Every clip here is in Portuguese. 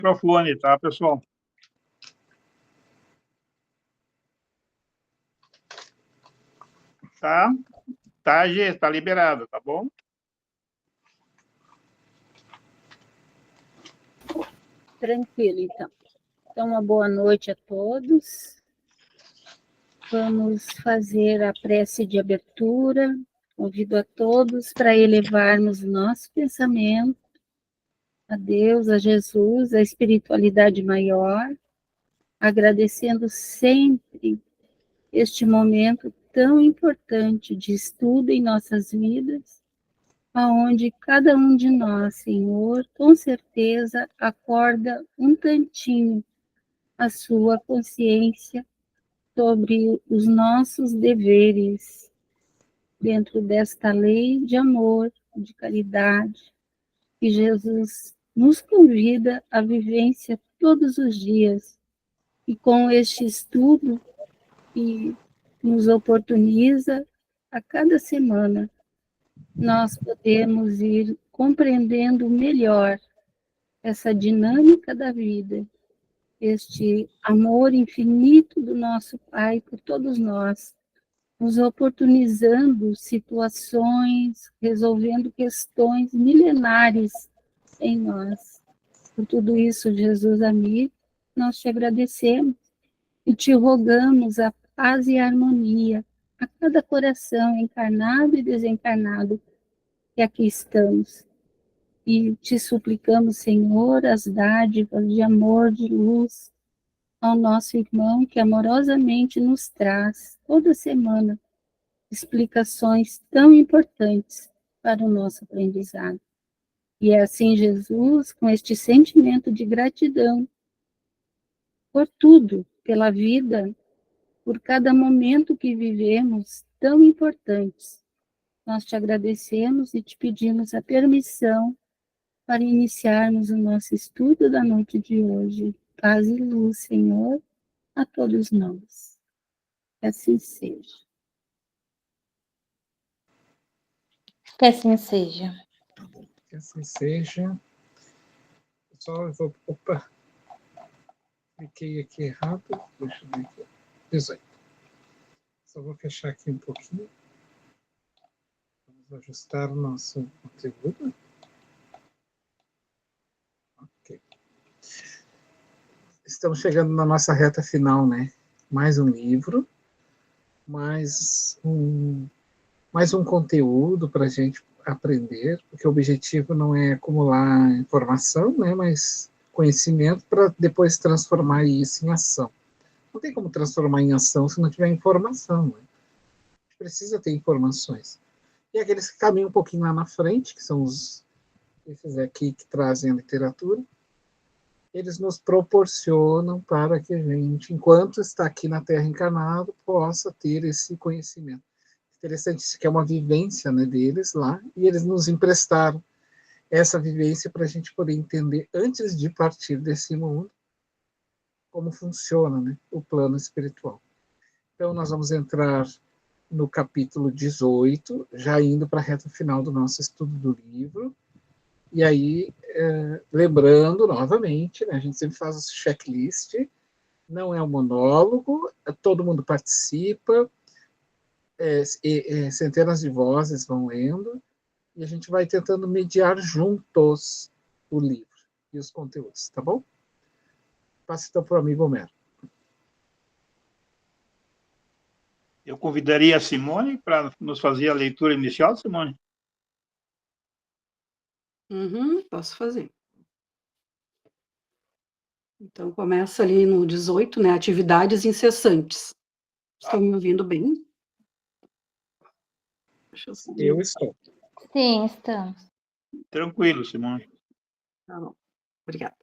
Microfone, tá, pessoal? Tá, tá, Gê, tá liberado, tá bom? Tranquilo, então. Então, uma boa noite a todos. Vamos fazer a prece de abertura. Convido a todos para elevarmos o nosso pensamento a Deus, a Jesus, a espiritualidade maior, agradecendo sempre este momento tão importante de estudo em nossas vidas, aonde cada um de nós, Senhor, com certeza acorda um tantinho a sua consciência sobre os nossos deveres dentro desta lei de amor, de caridade, que Jesus nos convida à vivência todos os dias. E com este estudo que nos oportuniza a cada semana, nós podemos ir compreendendo melhor essa dinâmica da vida, este amor infinito do nosso Pai por todos nós, nos oportunizando situações, resolvendo questões milenares em nós. Por tudo isso, Jesus amigo, nós te agradecemos e te rogamos a paz e a harmonia a cada coração encarnado e desencarnado que aqui estamos. E te suplicamos, Senhor, as dádivas de amor, de luz ao nosso irmão que amorosamente nos traz toda semana explicações tão importantes para o nosso aprendizado. E é assim, Jesus, com este sentimento de gratidão por tudo, pela vida, por cada momento que vivemos tão importantes, nós te agradecemos e te pedimos a permissão para iniciarmos o nosso estudo da noite de hoje. Paz e luz, Senhor, a todos nós. Que assim seja. Que assim seja. Que assim seja. Pessoal, eu vou... Opa! Cliquei aqui errado. Deixa eu ver aqui. 18. Só vou fechar aqui um pouquinho. Vamos ajustar o nosso conteúdo. Ok. Estamos chegando na nossa reta final, né? Mais um livro, mais um conteúdo para a gente aprender, porque o objetivo não é acumular informação, né? Mas conhecimento para depois transformar isso em ação. Não tem como transformar em ação se não tiver informação, né? A gente precisa ter informações. E aqueles que caminham um pouquinho lá na frente, que são esses aqui que trazem a literatura, eles nos proporcionam para que a gente, enquanto está aqui na Terra encarnado, possa ter esse conhecimento. Interessante, isso que é uma vivência, né, deles lá, e eles nos emprestaram essa vivência para a gente poder entender, antes de partir desse mundo, como funciona, né, o plano espiritual. Então, nós vamos entrar no capítulo 18, já indo para a reta final do nosso estudo do livro. E aí, lembrando novamente, né, a gente sempre faz o checklist, não é um monólogo, todo mundo participa, centenas de vozes vão lendo, e a gente vai tentando mediar juntos o livro e os conteúdos, tá bom? Passo então para o amigo Homero. Eu convidaria a Simone para nos fazer a leitura inicial, Simone. Posso fazer. Então, começa ali no 18, né? Atividades incessantes. Estão me ouvindo bem? Eu estou. Sim, estamos. Tranquilo, Simone. Tá bom. Obrigada.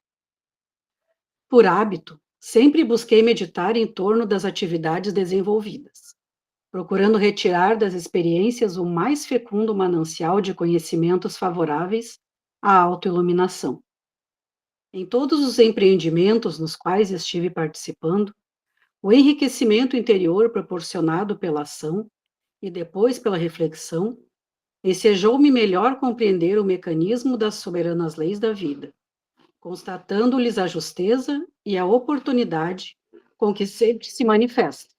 Por hábito, sempre busquei meditar em torno das atividades desenvolvidas, procurando retirar das experiências o mais fecundo manancial de conhecimentos favoráveis à autoiluminação. Em todos os empreendimentos nos quais estive participando, o enriquecimento interior proporcionado pela ação e depois pela reflexão ensejou-me melhor compreender o mecanismo das soberanas leis da vida, constatando-lhes a justeza e a oportunidade com que sempre se manifesta.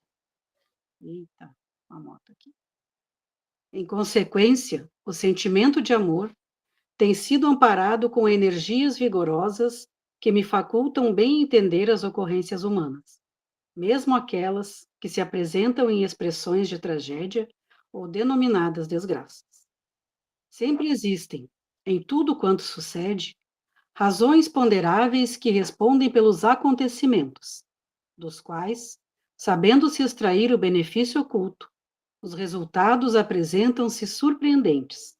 Eita, uma moto aqui. Em consequência, o sentimento de amor tem sido amparado com energias vigorosas que me facultam bem entender as ocorrências humanas, mesmo aquelas que se apresentam em expressões de tragédia ou denominadas desgraças. Sempre existem, em tudo quanto sucede, razões ponderáveis que respondem pelos acontecimentos, dos quais, sabendo-se extrair o benefício oculto, os resultados apresentam-se surpreendentes,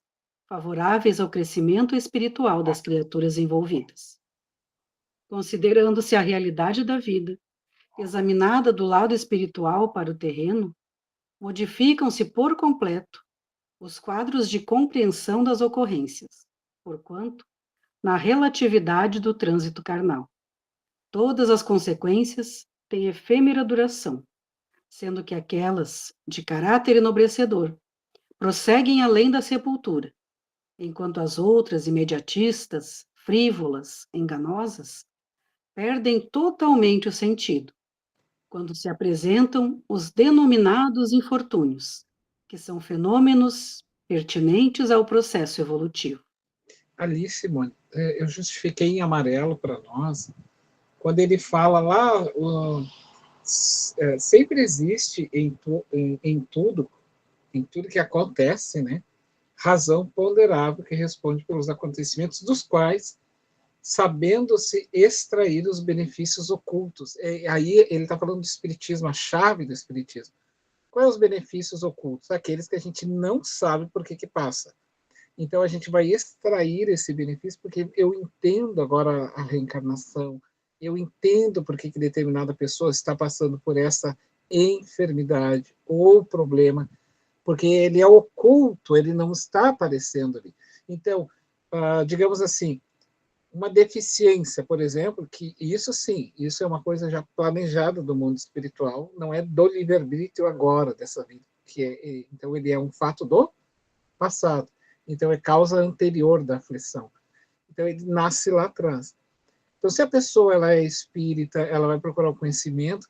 favoráveis ao crescimento espiritual das criaturas envolvidas. Considerando-se a realidade da vida, examinada do lado espiritual para o terreno, modificam-se por completo os quadros de compreensão das ocorrências, porquanto, na relatividade do trânsito carnal, todas as consequências têm efêmera duração, sendo que aquelas de caráter enobrecedor prosseguem além da sepultura, enquanto as outras imediatistas, frívolas, enganosas, perdem totalmente o sentido, quando se apresentam os denominados infortúnios, que são fenômenos pertinentes ao processo evolutivo. Ali, Simone, eu justifiquei em amarelo para nós, quando ele fala lá, sempre existe em tudo que acontece, né, razão ponderável que responde pelos acontecimentos, dos quais, sabendo-se extrair os benefícios ocultos. Aí ele está falando do espiritismo, a chave do espiritismo. Quais são os benefícios ocultos? Aqueles que a gente não sabe por que passa. Então a gente vai extrair esse benefício porque eu entendo agora a reencarnação, eu entendo por que determinada pessoa está passando por essa enfermidade ou problema, porque ele é oculto, ele não está aparecendo ali. Então, digamos assim, uma deficiência, por exemplo, que isso sim, isso é uma coisa já planejada do mundo espiritual, não é do livre-arbítrio agora dessa vida, então ele é um fato do passado, então é causa anterior da aflição. Então ele nasce lá atrás. Então se a pessoa ela é espírita, ela vai procurar o conhecimento,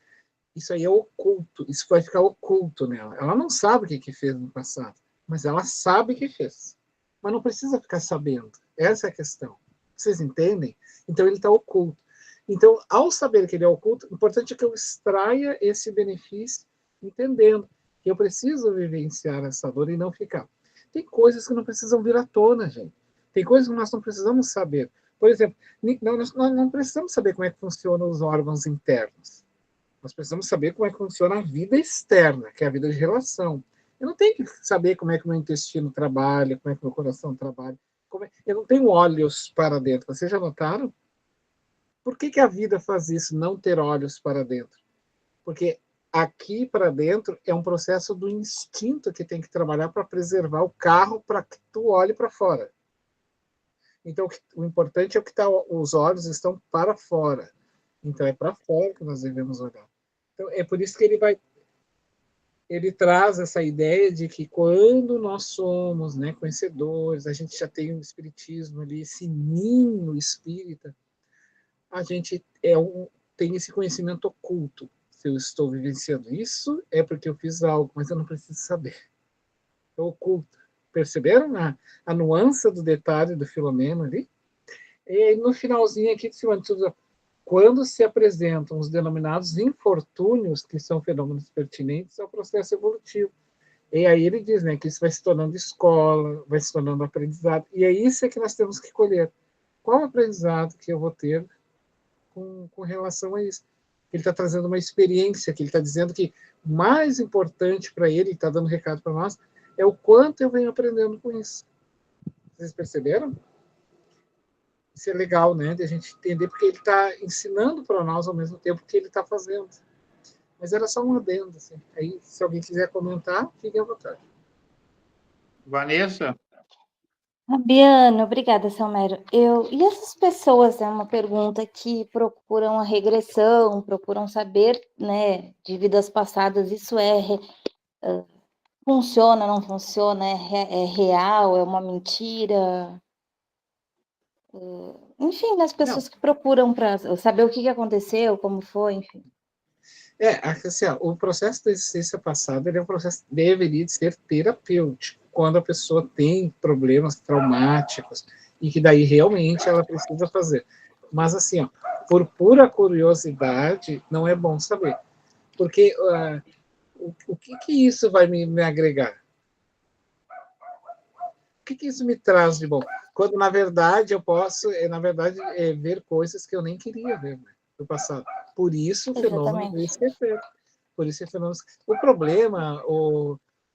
isso aí é oculto, isso vai ficar oculto nela. Ela não sabe o que fez no passado, mas ela sabe que fez. Mas não precisa ficar sabendo. Essa é a questão. Vocês entendem? Então ele está oculto. Então, ao saber que ele é oculto, o importante é que eu extraia esse benefício, entendendo que eu preciso vivenciar essa dor e não ficar. Tem coisas que não precisam vir à tona, gente. Tem coisas que nós não precisamos saber. Por exemplo, nós não precisamos saber como é que funcionam os órgãos internos. Nós precisamos saber como é que funciona a vida externa, que é a vida de relação. Eu não tenho que saber como é que o meu intestino trabalha, como é que o meu coração trabalha. Eu não tenho olhos para dentro. Vocês já notaram? Por que a vida faz isso, não ter olhos para dentro? Porque aqui para dentro é um processo do instinto que tem que trabalhar para preservar o carro para que tu olhe para fora. Então, o importante é que os olhos estão para fora. Então, é para fora que nós devemos olhar. Então, é por isso que ele traz essa ideia de que quando nós somos, né, conhecedores, a gente já tem um espiritismo ali, esse ninho espírita, a gente tem esse conhecimento oculto. Se eu estou vivenciando isso, é porque eu fiz algo, mas eu não preciso saber. É oculto. Perceberam a nuance do detalhe do Filomeno ali? E aí, no finalzinho aqui, quando se apresentam os denominados infortúnios, que são fenômenos pertinentes ao processo evolutivo. E aí ele diz, né, que isso vai se tornando escola, vai se tornando aprendizado. E é isso que nós temos que colher. Qual aprendizado que eu vou ter com relação a isso? Ele está trazendo uma experiência, que ele está dizendo que o mais importante para ele está dando recado para nós, é o quanto eu venho aprendendo com isso. Vocês perceberam? Isso é legal, né, de a gente entender, porque ele está ensinando para nós ao mesmo tempo que ele está fazendo. Mas era só um adendo, assim. Aí, se alguém quiser comentar, fique à vontade. Vanessa? Fabiana, obrigada, Selmero. E essas pessoas, é uma pergunta que procuram a regressão, procuram saber, né, de vidas passadas, isso funciona, não funciona, é real, é uma mentira? enfim, nas pessoas que procuram para saber o que aconteceu, como foi, enfim. Assim, ó, o processo da existência passada ele é um processo que deveria ser terapêutico, quando a pessoa tem problemas traumáticos e que daí realmente ela precisa fazer. Mas assim, ó, por pura curiosidade, não é bom saber. Porque o que isso vai me agregar? O que isso me traz de bom? Quando, na verdade, eu posso, ver coisas que eu nem queria ver, né, no passado. Por isso o fenômeno do Exatamente. esquecer. Por isso o fenômeno. O problema,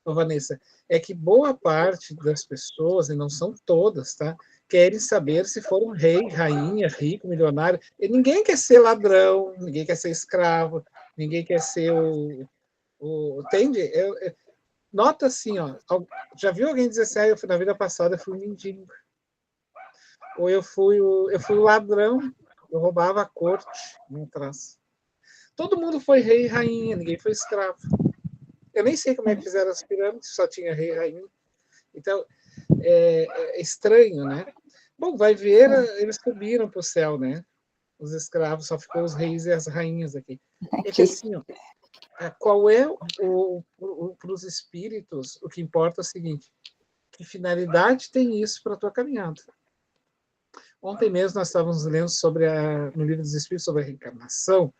Vanessa, é que boa parte das pessoas, e não são todas, tá, querem saber se for um rei, rainha, rico, milionário. E ninguém quer ser ladrão, ninguém quer ser escravo, ninguém quer ser entende? Nota assim, ó, já viu alguém dizer assim, na vida passada eu fui um mendigo, ou eu fui o ladrão, eu roubava a corte, não traz. Todo mundo foi rei e rainha, ninguém foi escravo. Eu nem sei como é que fizeram as pirâmides, só tinha rei e rainha. Então, é estranho, né? Bom, vai ver, eles subiram para o céu, né? Os escravos, só ficou os reis e as rainhas aqui. É que assim, ó, qual é para os espíritos, o que importa é o seguinte: que finalidade tem isso para a tua caminhada? Ontem mesmo nós estávamos lendo no Livro dos Espíritos sobre a reencarnação,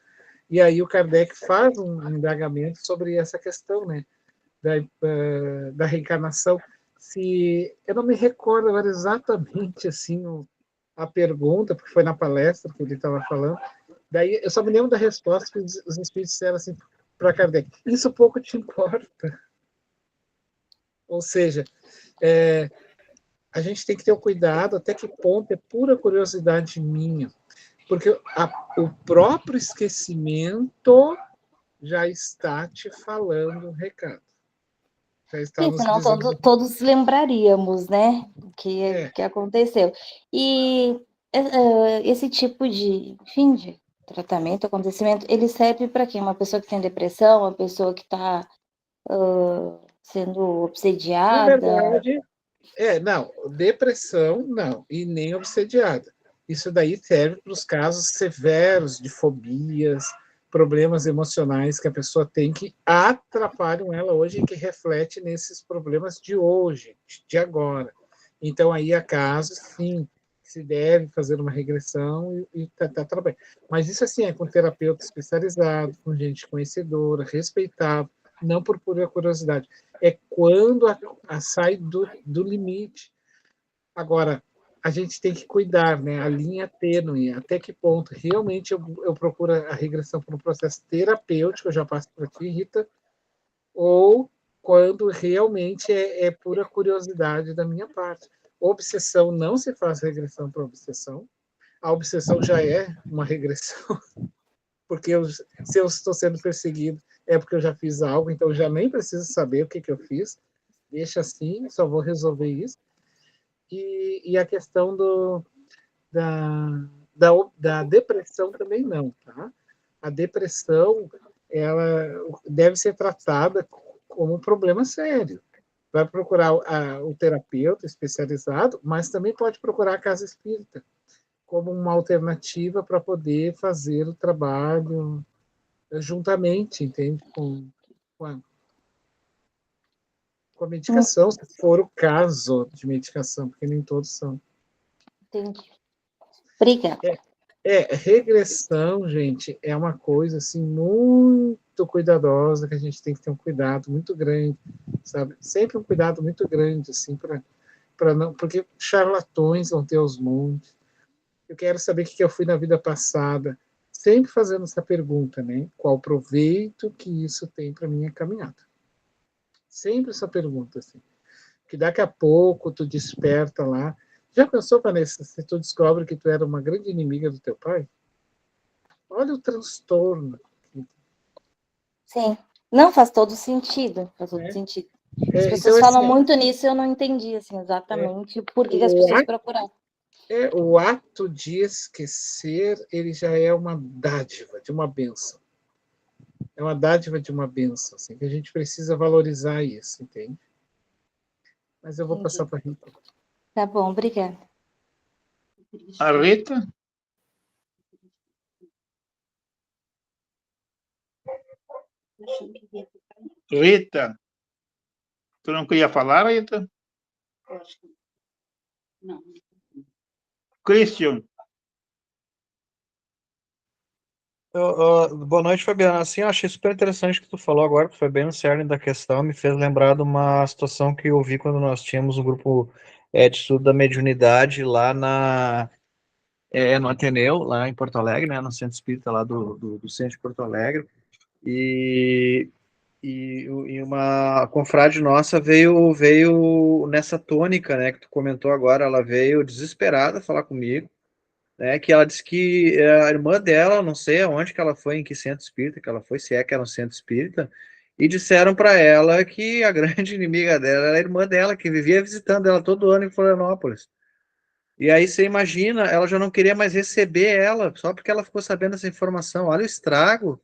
e aí o Kardec faz um indagamento sobre essa questão, né, da reencarnação. Se eu não me recordo agora exatamente assim a pergunta, porque foi na palestra que ele estava falando, daí eu só me lembro da resposta que os espíritos disseram assim para Kardec: isso pouco te importa. Ou seja, a gente tem que ter o cuidado até que ponto é pura curiosidade minha, porque o próprio esquecimimento já está te falando um recado. Já está nos Senão dizendo. todos lembraríamos, né, que aconteceu. E esse tipo enfim, de tratamento, acontecimento, ele serve para quê? Uma pessoa que tem depressão, uma pessoa que está sendo Na obsediada? verdade, não, depressão não, e nem obsediada. Isso daí serve para os casos severos de fobias, problemas emocionais que a pessoa tem que atrapalham ela hoje e que reflete nesses problemas de hoje, de agora. Então, aí há casos, sim, que se deve fazer uma regressão e trabalhando. Mas isso, assim, é com terapeuta especializado, com gente conhecedora, respeitável, não por pura curiosidade. É quando sai do limite. Agora, a gente tem que cuidar, né? A linha tênue, até que ponto realmente eu procuro a regressão para um processo terapêutico, eu já passo para ti, Rita, ou quando realmente é pura curiosidade da minha parte. Obsessão não se faz regressão para obsessão. A obsessão já é uma regressão, porque se eu estou sendo perseguido é porque eu já fiz algo, então eu já nem preciso saber o que eu fiz. Deixa assim, só vou resolver isso. E a questão da depressão também não, tá? A depressão, ela deve ser tratada como um problema sério. Vai procurar o terapeuta especializado, mas também pode procurar a casa espírita como uma alternativa para poder fazer o trabalho juntamente, entende? Com a medicação, se for o caso de medicação, porque nem todos são. Entendi. Obrigada. Regressão, gente, é uma coisa assim muito cuidadosa, que a gente tem que ter um cuidado muito grande, sabe? Sempre um cuidado muito grande, assim, para não, porque charlatões vão ter aos montes. Eu quero saber o que eu fui na vida passada, sempre fazendo essa pergunta, né? Qual proveito que isso tem para minha caminhada? Sempre essa pergunta, assim. Que daqui a pouco tu desperta lá. Já pensou, Vanessa, se tu descobre que tu era uma grande inimiga do teu pai? Olha o transtorno. Sim. Não, faz todo sentido, faz todo sentido. As Então, pessoas falam assim, muito nisso e eu não entendi, assim, exatamente por que as pessoas procuram. o ato de esquecer, ele já é uma dádiva, de uma bênção. É uma dádiva de uma bênção, assim, que a gente precisa valorizar isso, entende? Mas eu vou Entendi. passar para a Rita. Tá bom, obrigada. A Rita? Rita? Tu não queria falar, Rita? Não. Christian? Boa noite, Fabiana. Assim, eu achei super interessante o que tu falou agora, que foi bem no cerne da questão, me fez lembrar de uma situação que eu vi quando nós tínhamos um grupo de estudo da mediunidade lá no Ateneu, lá em Porto Alegre, né, no Centro Espírita lá do Centro de Porto Alegre, e, e uma confrade nossa veio nessa tônica, né, que tu comentou agora, ela veio desesperada falar comigo, né, que ela disse que a irmã dela, não sei aonde que ela foi, em que centro espírita que ela foi, se é que era um centro espírita, e disseram para ela que a grande inimiga dela era a irmã dela, que vivia visitando ela todo ano em Florianópolis. E aí você imagina, ela já não queria mais receber ela, só porque ela ficou sabendo dessa informação. Olha o estrago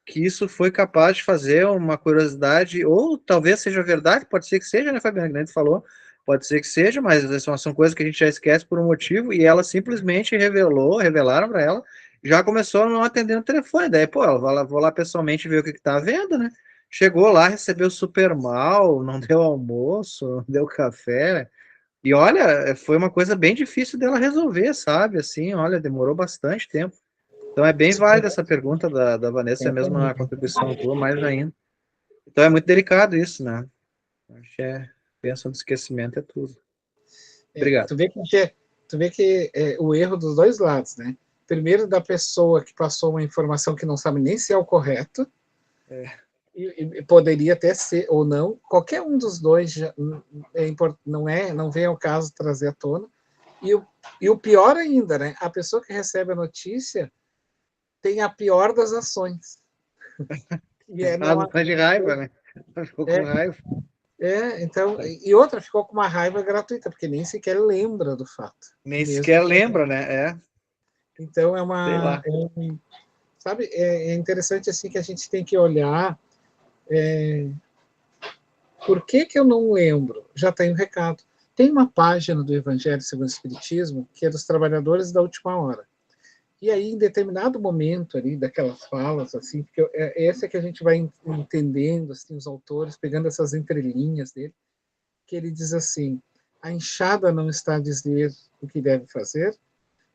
que isso foi capaz de fazer, uma curiosidade, ou talvez seja verdade, pode ser que seja, né, Fabiana, que a gente falou, pode ser que seja, mas são coisas que a gente já esquece por um motivo, e ela simplesmente revelaram para ela, já começou a não atender no telefone, daí, pô, ela vou lá pessoalmente ver o que tá vendo, né, chegou lá, recebeu super mal, não deu almoço, não deu café, e olha, foi uma coisa bem difícil dela resolver, sabe, assim, olha, demorou bastante tempo. Então é bem válida essa pergunta da Vanessa, é a mesma contribuição tua, mais ainda. Então é muito delicado isso, né? Acho que bênção do esquecimento é tudo. Obrigado. Tu vê que o erro dos dois lados, né? Primeiro da pessoa que passou uma informação que não sabe nem se é o correto, e poderia até ser ou não. Qualquer um dos dois não vem ao caso trazer à tona. E o pior ainda, né? A pessoa que recebe a notícia tem a pior das ações. Não tá de raiva, né? Ficou com raiva. Então, e outra ficou com uma raiva gratuita, porque nem sequer lembra do fato. Nem sequer lembra, né? Então, sabe, é interessante assim que a gente tem que olhar por que eu não lembro? Já tem um recado. Tem uma página do Evangelho segundo o Espiritismo que é dos trabalhadores da última hora. E aí, em determinado momento ali, daquelas falas, assim, porque essa é que a gente vai entendendo, assim, os autores, pegando essas entrelinhas dele, que ele diz assim, a enxada não está a dizer o que deve fazer,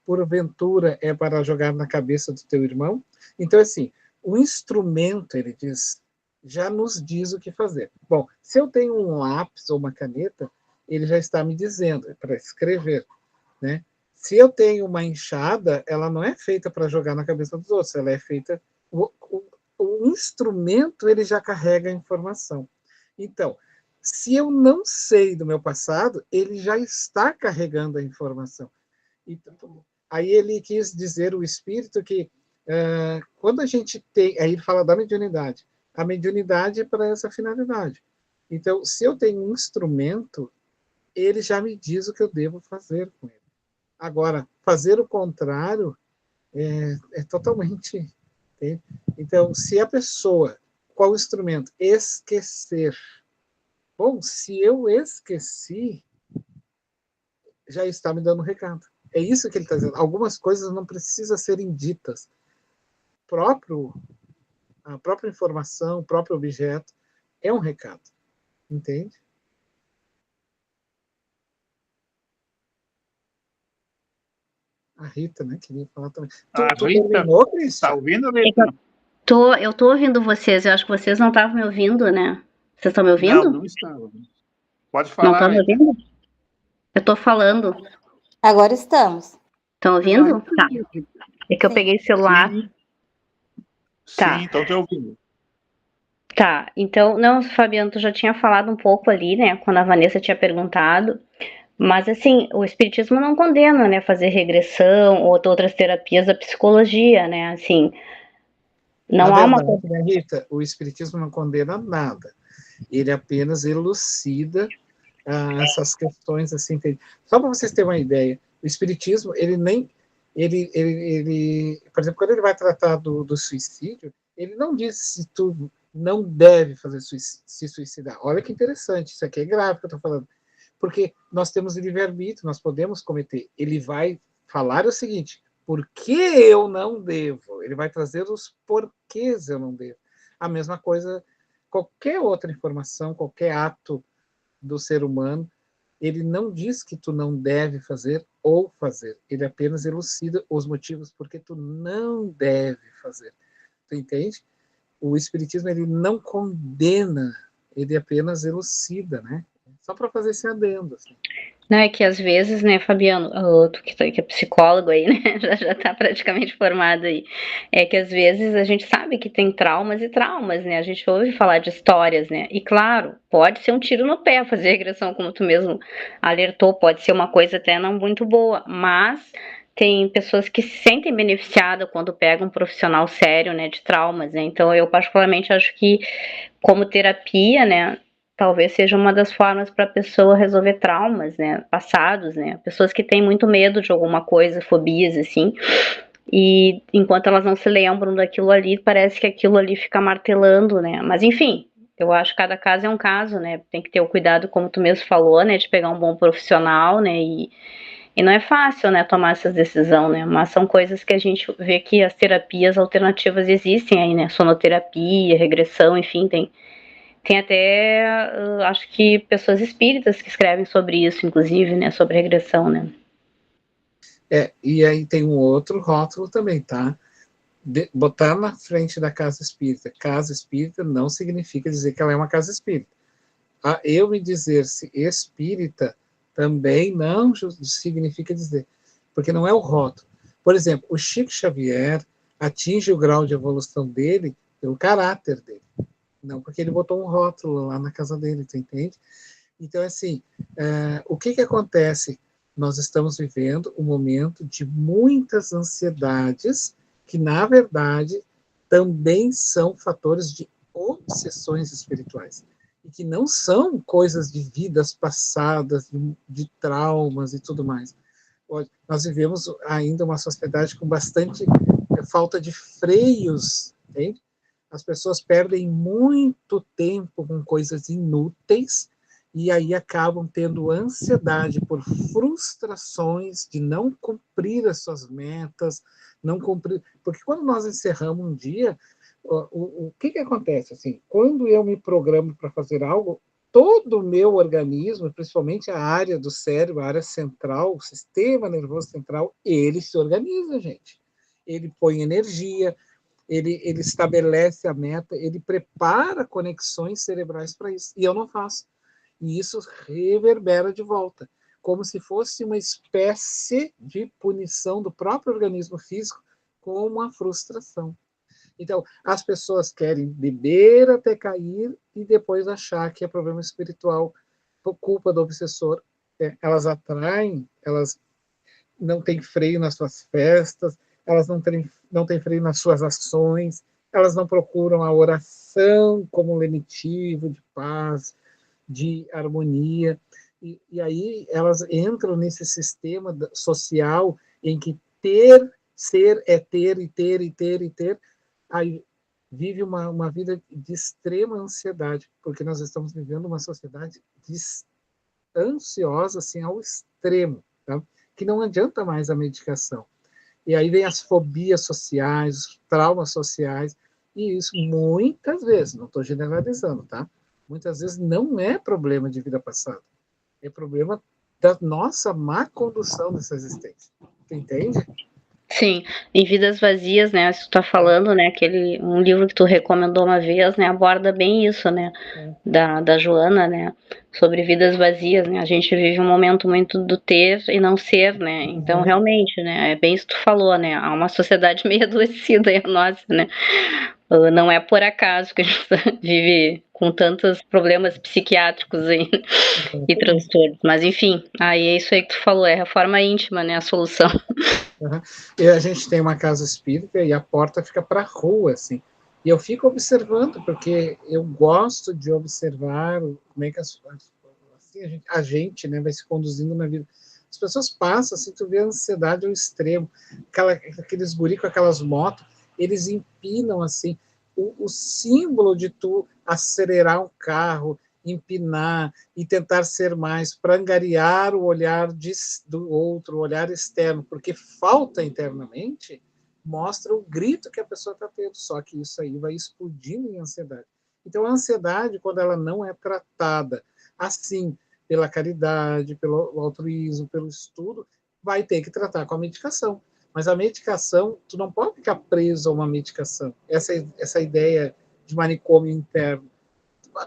porventura é para jogar na cabeça do teu irmão. Então, assim, o instrumento, ele diz, já nos diz o que fazer. Bom, se eu tenho um lápis ou uma caneta, ele já está me dizendo, é para escrever, né? Se eu tenho uma enxada, ela não é feita para jogar na cabeça dos outros, ela é feita... O instrumento, ele já carrega a informação. Então, se eu não sei do meu passado, ele já está carregando a informação. Então, aí ele quis dizer, o espírito, que quando a gente tem... Aí ele fala da mediunidade. A mediunidade é para essa finalidade. Então, se eu tenho um instrumento, ele já me diz o que eu devo fazer com ele. Agora, fazer o contrário é totalmente... Entende? Então, se a pessoa... Qual o instrumento? Esquecer. Bom, se eu esqueci, já está me dando um recado. É isso que ele está dizendo. Algumas coisas não precisam serem ditas. A própria informação, o próprio objeto, é um recado. Entende? A Rita, né? Queria falar também. Tu terminou, Cris? Está ouvindo, Rita? Eu tô ouvindo vocês. Eu acho que vocês não estavam me ouvindo, né? Vocês estão me ouvindo? Não estava. Pode Não falar, estão me Rita. ouvindo? Eu tô falando. Agora estamos. Estão ouvindo? Tá. É que eu Sim. peguei o celular. Sim. Tá. Sim, então estou ouvindo. Tá, então, não, Fabiano, tu já tinha falado um pouco ali, né, quando a Vanessa tinha perguntado, mas assim, o espiritismo não condena, né, fazer regressão ou outras terapias da psicologia, né, assim, não há uma... verdade, né, Rita, o espiritismo não condena nada, ele apenas elucida essas questões, assim, só para vocês terem uma ideia, o espiritismo, ele, por exemplo, quando ele vai tratar do suicídio, ele não diz se tu não deve se suicidar. Olha que interessante, isso aqui é grave que eu estou falando. Porque nós temos livre-arbítrio, nós podemos cometer. Ele vai falar é o seguinte: por que eu não devo? Ele vai trazer os porquês eu não devo. A mesma coisa, qualquer outra informação, qualquer ato do ser humano, ele não diz que tu não deve fazer ou fazer. Ele apenas elucida os motivos porque tu não deve fazer. Tu entende? O Espiritismo, ele não condena, ele apenas elucida, né? Só para fazer esse adendo, assim. Não, é que às vezes, né, Fabiano, tu que é psicólogo aí, né, já tá praticamente formado aí, é que às vezes a gente sabe que tem traumas e traumas, né, a gente ouve falar de histórias, né, e claro, pode ser um tiro no pé fazer regressão, como tu mesmo alertou, pode ser uma coisa até não muito boa, mas tem pessoas que se sentem beneficiadas quando pegam um profissional sério, né, de traumas, né, então eu particularmente acho que como terapia, né, talvez seja uma das formas para a pessoa resolver traumas, né, passados, né, pessoas que têm muito medo de alguma coisa, fobias, assim, e enquanto elas não se lembram daquilo ali, parece que aquilo ali fica martelando, né, mas enfim, eu acho que cada caso é um caso, né, tem que ter o cuidado, como tu mesmo falou, né, de pegar um bom profissional, né, e não é fácil, né, tomar essas decisões, né, mas são coisas que a gente vê que as terapias alternativas existem aí, né, sonoterapia, regressão, enfim, tem até, acho que pessoas espíritas que escrevem sobre isso, inclusive, né, sobre regressão, né. E aí tem um outro rótulo também, tá? Botar na frente da casa espírita não significa dizer que ela é uma casa espírita. Eu me dizer-se espírita também não significa dizer, porque não é o rótulo. Por exemplo, o Chico Xavier atinge o grau de evolução dele pelo caráter dele, não porque ele botou um rótulo lá na casa dele, tu entende? Então, assim, o que acontece? Nós estamos vivendo um momento de muitas ansiedades que, na verdade, também são fatores de obsessões espirituais e que não são coisas de vidas passadas, de traumas e tudo mais. Nós vivemos ainda uma sociedade com bastante falta de freios, entende? As pessoas perdem muito tempo com coisas inúteis e aí acabam tendo ansiedade por frustrações de não cumprir as suas metas, não cumprir. Porque quando nós encerramos um dia, o que acontece? Assim, quando eu me programo para fazer algo, todo o meu organismo, principalmente a área do cérebro, a área central, o sistema nervoso central, ele se organiza, gente. Ele põe energia, ele estabelece a meta, ele prepara conexões cerebrais para isso. E eu não faço. E isso reverbera de volta, como se fosse uma espécie de punição do próprio organismo físico com uma frustração. Então, as pessoas querem beber até cair e depois achar que é problema espiritual por culpa do obsessor. Elas atraem, elas não têm freio nas suas festas, elas não têm freio nas suas ações, elas não procuram a oração como um lenitivo de paz, de harmonia, e aí elas entram nesse sistema social em que ser é ter, e ter, e ter, e ter, aí vive uma vida de extrema ansiedade, porque nós estamos vivendo uma sociedade ansiosa, assim, ao extremo, tá? Que não adianta mais a medicação. E aí vem as fobias sociais, os traumas sociais, e isso muitas vezes, não estou generalizando, tá? Muitas vezes não é problema de vida passada, é problema da nossa má condução dessa existência. Tu entende? Sim, em Vidas Vazias, né, se tu tá falando, né, um livro que tu recomendou uma vez, né, aborda bem isso, né, da Joana, né, sobre vidas vazias, né, a gente vive um momento muito do ter e não ser, né, então realmente, né, é bem isso que tu falou, né, há uma sociedade meio adoecida aí a nossa, né, não é por acaso que a gente vive com tantos problemas psiquiátricos aí e transtornos, mas enfim, aí é isso aí que tu falou, é a reforma íntima, né, a solução. E a gente tem uma casa espírita e a porta fica para a rua, assim. E eu fico observando, porque eu gosto de observar como é que assim, a gente, né, vai se conduzindo na vida. As pessoas passam, assim, tu vê a ansiedade ao extremo. Aqueles guri com aquelas motos, eles empinam, assim, o símbolo de tu acelerar um carro, empinar e tentar ser mais, para angariar o olhar do outro, o olhar externo, porque falta internamente, mostra o grito que a pessoa está tendo, só que isso aí vai explodindo em ansiedade. Então, a ansiedade, quando ela não é tratada assim, pela caridade, pelo altruísmo, pelo estudo, vai ter que tratar com a medicação. Mas a medicação, tu não pode ficar preso a uma medicação. Essa ideia de manicômio interno.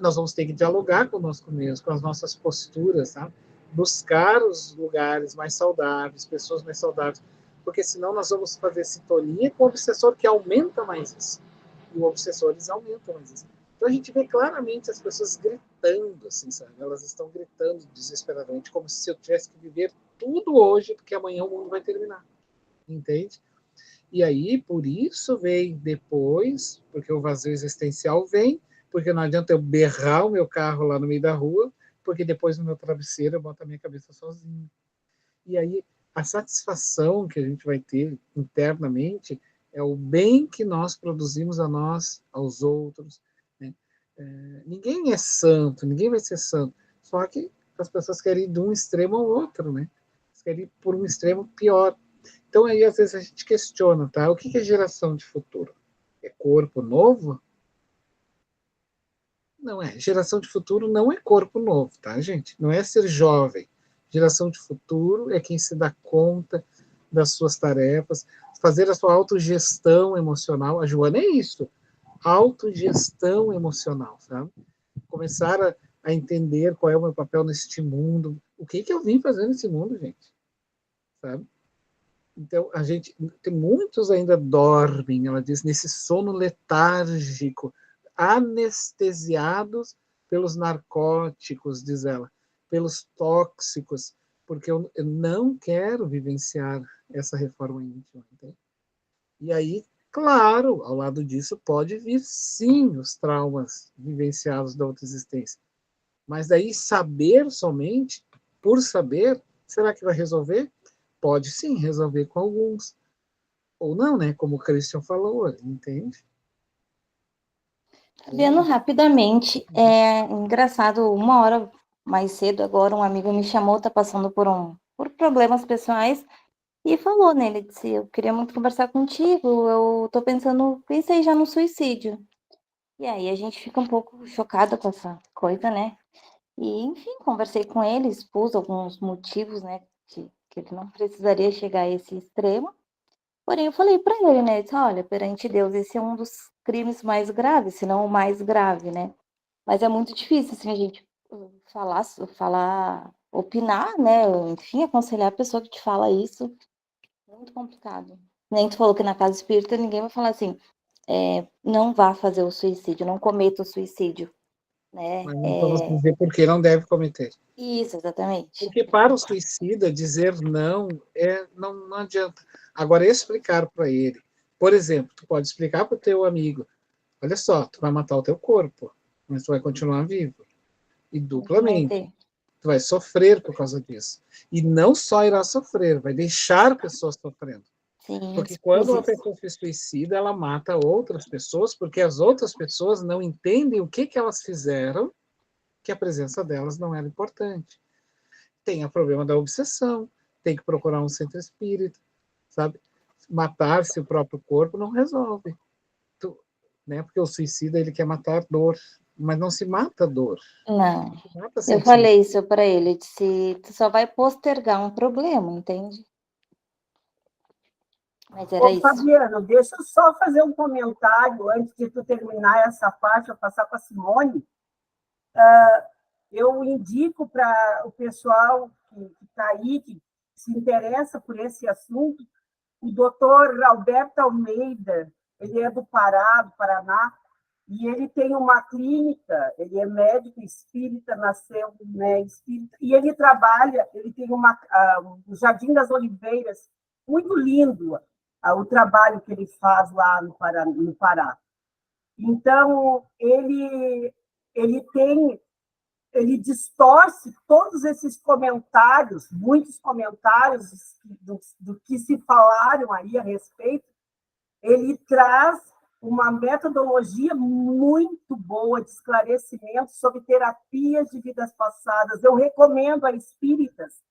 Nós vamos ter que dialogar conosco mesmo, com as nossas posturas, sabe? Buscar os lugares mais saudáveis, pessoas mais saudáveis, porque senão nós vamos fazer sintonia com o obsessor, que aumenta mais isso. E o obsessor, eles aumentam mais isso. Então a gente vê claramente as pessoas gritando, assim, sabe? Elas estão gritando desesperadamente, como se eu tivesse que viver tudo hoje, porque amanhã o mundo vai terminar. Entende? E aí, por isso vem depois, porque o vazio existencial vem, porque não adianta eu berrar o meu carro lá no meio da rua, porque depois no meu travesseiro eu boto a minha cabeça sozinho. E aí, a satisfação que a gente vai ter internamente é o bem que nós produzimos a nós, aos outros. Né? Ninguém é santo, ninguém vai ser santo, só que as pessoas querem ir de um extremo ao outro, né? Elas querem ir por um extremo pior. Então, aí, às vezes, a gente questiona, tá? O que é geração de futuro? É corpo novo? Não é. Geração de futuro não é corpo novo, tá, gente? Não é ser jovem. Geração de futuro é quem se dá conta das suas tarefas, fazer a sua autogestão emocional. A Joana é isso. Autogestão emocional, sabe? Começar a entender qual é o meu papel neste mundo. O que eu vim fazer nesse mundo, gente? Sabe? Então, a gente tem muitos ainda dormem, ela diz, nesse sono letárgico, anestesiados pelos narcóticos, diz ela, pelos tóxicos, porque eu não quero vivenciar essa reforma íntima. Entende? E aí, claro, ao lado disso pode vir, sim, os traumas vivenciados da outra existência. Mas daí saber somente, por saber, será que vai resolver? Pode sim resolver com alguns. Ou não, né? Como o Christian falou, entende? Vendo rapidamente, é engraçado, uma hora mais cedo agora, um amigo me chamou, tá passando por problemas pessoais, e falou, né? Ele disse, eu queria muito conversar contigo, eu tô pensei já no suicídio. E aí a gente fica um pouco chocada com essa coisa, né? E, enfim, conversei com ele, expus alguns motivos, né? Que ele não precisaria chegar a esse extremo. Porém, eu falei para ele, né? Disse, olha, perante Deus, esse é um dos crimes mais graves, se não o mais grave, né? Mas é muito difícil, assim, a gente falar, opinar, né? Enfim, aconselhar a pessoa que te fala isso. Muito complicado. Nem tu falou que na casa espírita ninguém vai falar assim, não vá fazer o suicídio, não cometa o suicídio, né? Mas não vamos dizer por que não deve cometer. Isso, exatamente. Porque para o suicida, dizer não, não adianta. Agora, explicar para ele. Por exemplo, tu pode explicar para o teu amigo, olha só, tu vai matar o teu corpo, mas tu vai continuar vivo. E duplamente. Tu vai sofrer por causa disso. E não só irá sofrer, vai deixar pessoas sofrendo. Sim, porque quando uma pessoa se suicida, ela mata outras pessoas, porque as outras pessoas não entendem o que elas fizeram, que a presença delas não era importante. Tem o problema da obsessão, tem que procurar um centro espírita, sabe? Matar-se o próprio corpo não resolve. Né? Porque o suicida, ele quer matar dor, mas não se mata dor. Não. Mata Eu falei isso para ele, disse, tu só vai postergar um problema, entende? Mas era isso. Fabiano, deixa eu só fazer um comentário antes de tu terminar essa parte, eu passar com a Simone. Eu indico para o pessoal que está aí, que se interessa por esse assunto, o doutor Alberto Almeida, ele é do Pará, do Paraná, e ele tem uma clínica, ele é médico espírita, nasceu espírita, e ele trabalha, ele tem o Jardim das Oliveiras, muito lindo o trabalho que ele faz lá no Pará. Então, ele distorce todos esses comentários, muitos comentários do que se falaram aí a respeito, ele traz uma metodologia muito boa de esclarecimento sobre terapias de vidas passadas. Eu recomendo a espíritas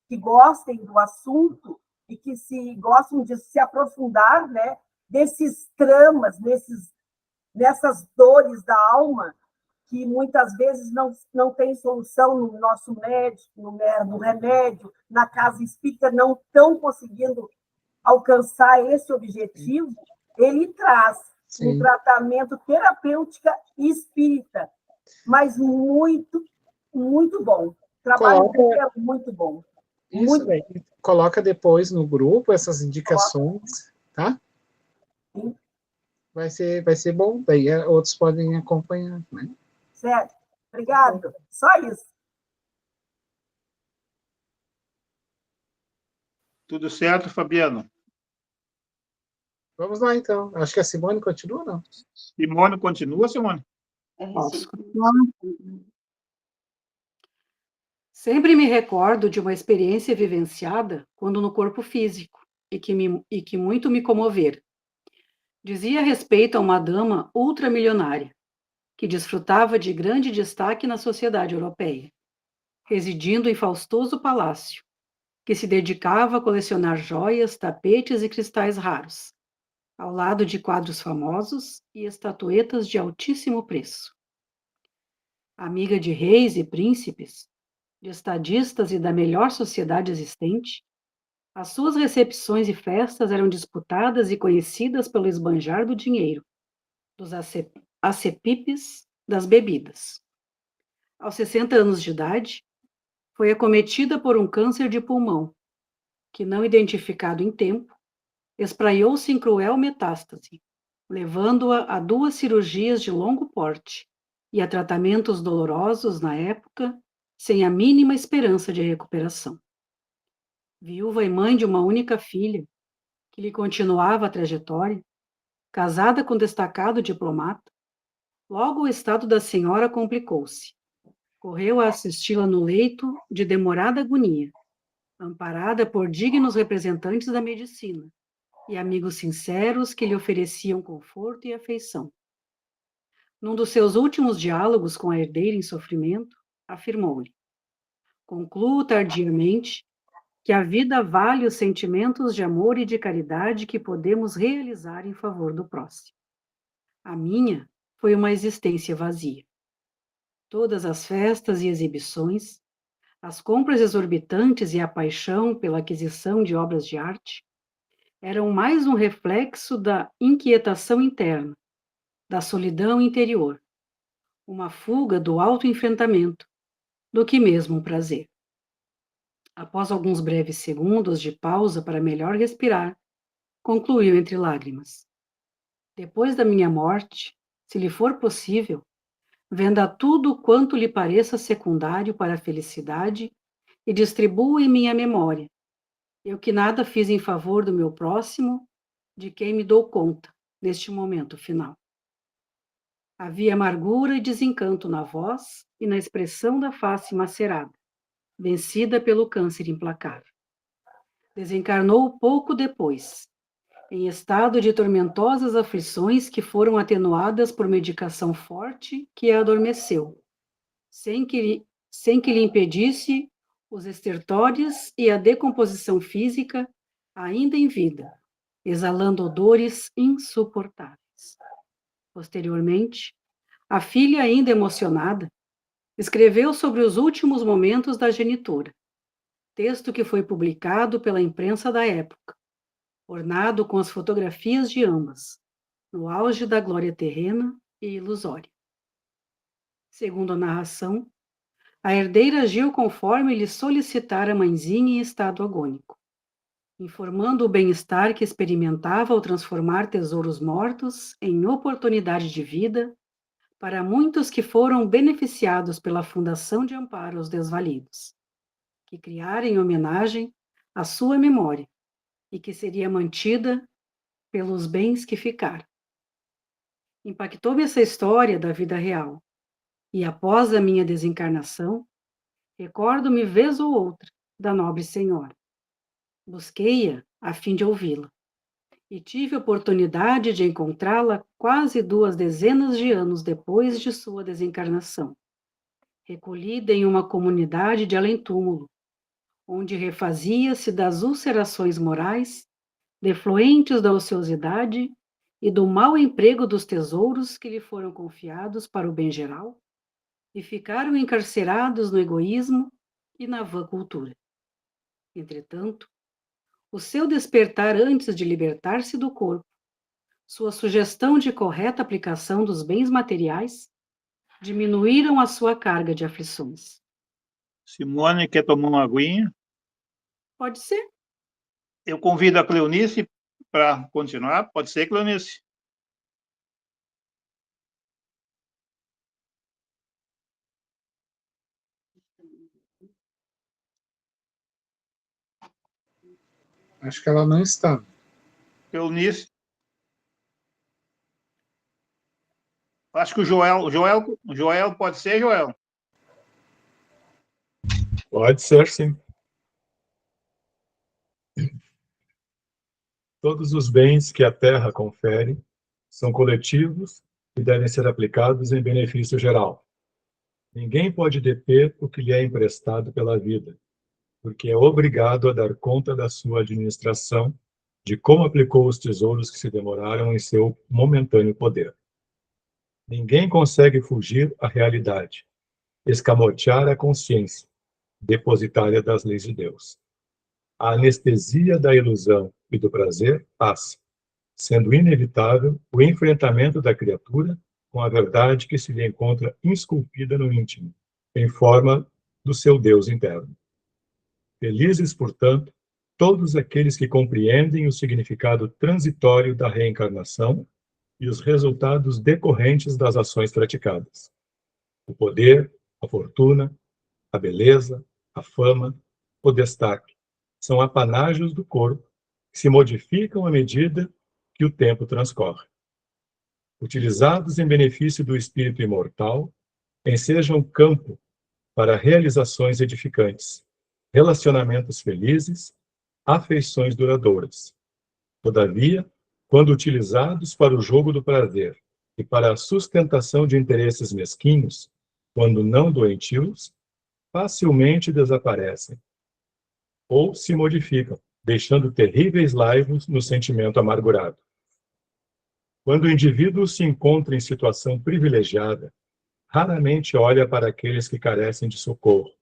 que gostem do assunto e que gostam de se aprofundar, né, desses tramas, nessas dores da alma, que muitas vezes não tem solução no nosso médico, no remédio, na casa espírita, não estão conseguindo alcançar esse objetivo, ele traz um tratamento terapêutico espírita, mas muito, muito bom. O trabalho dele é muito bom. Isso, daí. Coloca depois no grupo essas indicações, tá? Sim. Vai ser bom, daí outros podem acompanhar, né? Certo. Obrigado. Só isso. Tudo certo, Fabiano? Vamos lá, então. Acho que a Simone continua, não? Simone continua, Simone? Posso continuar? Sempre me recordo de uma experiência vivenciada quando no corpo físico, e que muito me comovera. Dizia respeito a uma dama ultramilionária, que desfrutava de grande destaque na sociedade europeia, residindo em faustoso palácio, que se dedicava a colecionar joias, tapetes e cristais raros, ao lado de quadros famosos e estatuetas de altíssimo preço. Amiga de reis e príncipes, de estadistas e da melhor sociedade existente, as suas recepções e festas eram disputadas e conhecidas pelo esbanjar do dinheiro, dos acepipes, das bebidas. Aos 60 anos de idade, foi acometida por um câncer de pulmão, que, não identificado em tempo, espraiou-se em cruel metástase, levando-a a 2 cirurgias de longo porte e a tratamentos dolorosos na época, sem a mínima esperança de recuperação. Viúva e mãe de uma única filha, que lhe continuava a trajetória, casada com destacado diplomata, logo o estado da senhora complicou-se. Correu a assisti-la no leito de demorada agonia, amparada por dignos representantes da medicina e amigos sinceros que lhe ofereciam conforto e afeição. Num dos seus últimos diálogos com a herdeira em sofrimento, afirmou-lhe: concluo tardiamente que a vida vale os sentimentos de amor e de caridade que podemos realizar em favor do próximo. A minha foi uma existência vazia. Todas as festas e exibições, as compras exorbitantes e a paixão pela aquisição de obras de arte eram mais um reflexo da inquietação interna, da solidão interior, uma fuga do autoenfrentamento, do que mesmo um prazer. Após alguns breves segundos de pausa para melhor respirar, concluiu entre lágrimas: depois da minha morte, se lhe for possível, venda tudo quanto lhe pareça secundário para a felicidade e distribua em minha memória, eu que nada fiz em favor do meu próximo, de quem me dou conta neste momento final. Havia amargura e desencanto na voz e na expressão da face macerada, vencida pelo câncer implacável. Desencarnou pouco depois, em estado de tormentosas aflições que foram atenuadas por medicação forte que a adormeceu, sem que lhe impedisse os estertores e a decomposição física, ainda em vida, exalando odores insuportáveis. Posteriormente, a filha, ainda emocionada, escreveu sobre os últimos momentos da genitora, texto que foi publicado pela imprensa da época, ornado com as fotografias de ambas, no auge da glória terrena e ilusória. Segundo a narração, a herdeira agiu conforme lhe solicitara a mãezinha em estado agônico, informando o bem-estar que experimentava ao transformar tesouros mortos em oportunidade de vida para muitos que foram beneficiados pela Fundação de Amparo aos Desvalidos, que criara em homenagem à sua memória e que seria mantida pelos bens que ficaram. Impactou-me essa história da vida real, e após a minha desencarnação, recordo-me vez ou outra da nobre senhora. Busquei-a a fim de ouvi-la, e tive a oportunidade de encontrá-la quase 2 dezenas de anos depois de sua desencarnação, recolhida em uma comunidade de além-túmulo, onde refazia-se das ulcerações morais, defluentes da ociosidade e do mau emprego dos tesouros que lhe foram confiados para o bem geral, e ficaram encarcerados no egoísmo e na vã cultura. Entretanto, o seu despertar antes de libertar-se do corpo, sua sugestão de correta aplicação dos bens materiais, diminuíram a sua carga de aflições. Simone, quer tomar uma aguinha? Pode ser? Eu convido a Cleonice para continuar. Pode ser, Cleonice? Acho que ela não está. Cleonice? Acho que o Joel pode ser, Joel? Pode ser, sim. Todos os bens que a Terra confere são coletivos e devem ser aplicados em benefício geral. Ninguém pode deter o que lhe é emprestado pela vida, porque é obrigado a dar conta da sua administração, de como aplicou os tesouros que se demoraram em seu momentâneo poder. Ninguém consegue fugir à realidade, escamotear a consciência, depositária das leis de Deus. A anestesia da ilusão e do prazer passa, sendo inevitável o enfrentamento da criatura com a verdade que se lhe encontra esculpida no íntimo, em forma do seu Deus interno. Felizes, portanto, todos aqueles que compreendem o significado transitório da reencarnação e os resultados decorrentes das ações praticadas. O poder, a fortuna, a beleza, a fama, o destaque, são apanágios do corpo que se modificam à medida que o tempo transcorre. Utilizados em benefício do espírito imortal, ensejam campo para realizações edificantes, relacionamentos felizes, afeições duradouras. Todavia, quando utilizados para o jogo do prazer e para a sustentação de interesses mesquinhos, quando não doentios, facilmente desaparecem ou se modificam, deixando terríveis laivos no sentimento amargurado. Quando o indivíduo se encontra em situação privilegiada, raramente olha para aqueles que carecem de socorro,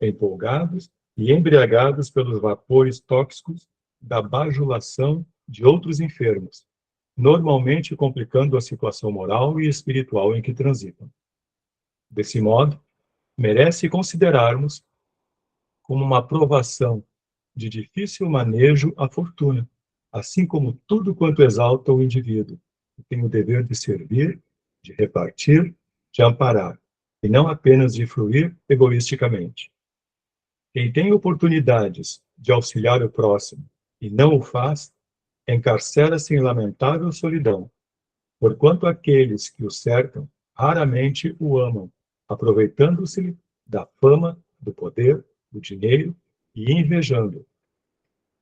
empolgados e embriagados pelos vapores tóxicos da bajulação de outros enfermos, normalmente complicando a situação moral e espiritual em que transitam. Desse modo, merece considerarmos como uma provação de difícil manejo a fortuna, assim como tudo quanto exalta o indivíduo, que tem o dever de servir, de repartir, de amparar, e não apenas de fruir egoisticamente. Quem tem oportunidades de auxiliar o próximo e não o faz, encarcera-se em lamentável solidão, porquanto aqueles que o cercam raramente o amam, aproveitando-se da fama, do poder, do dinheiro e invejando.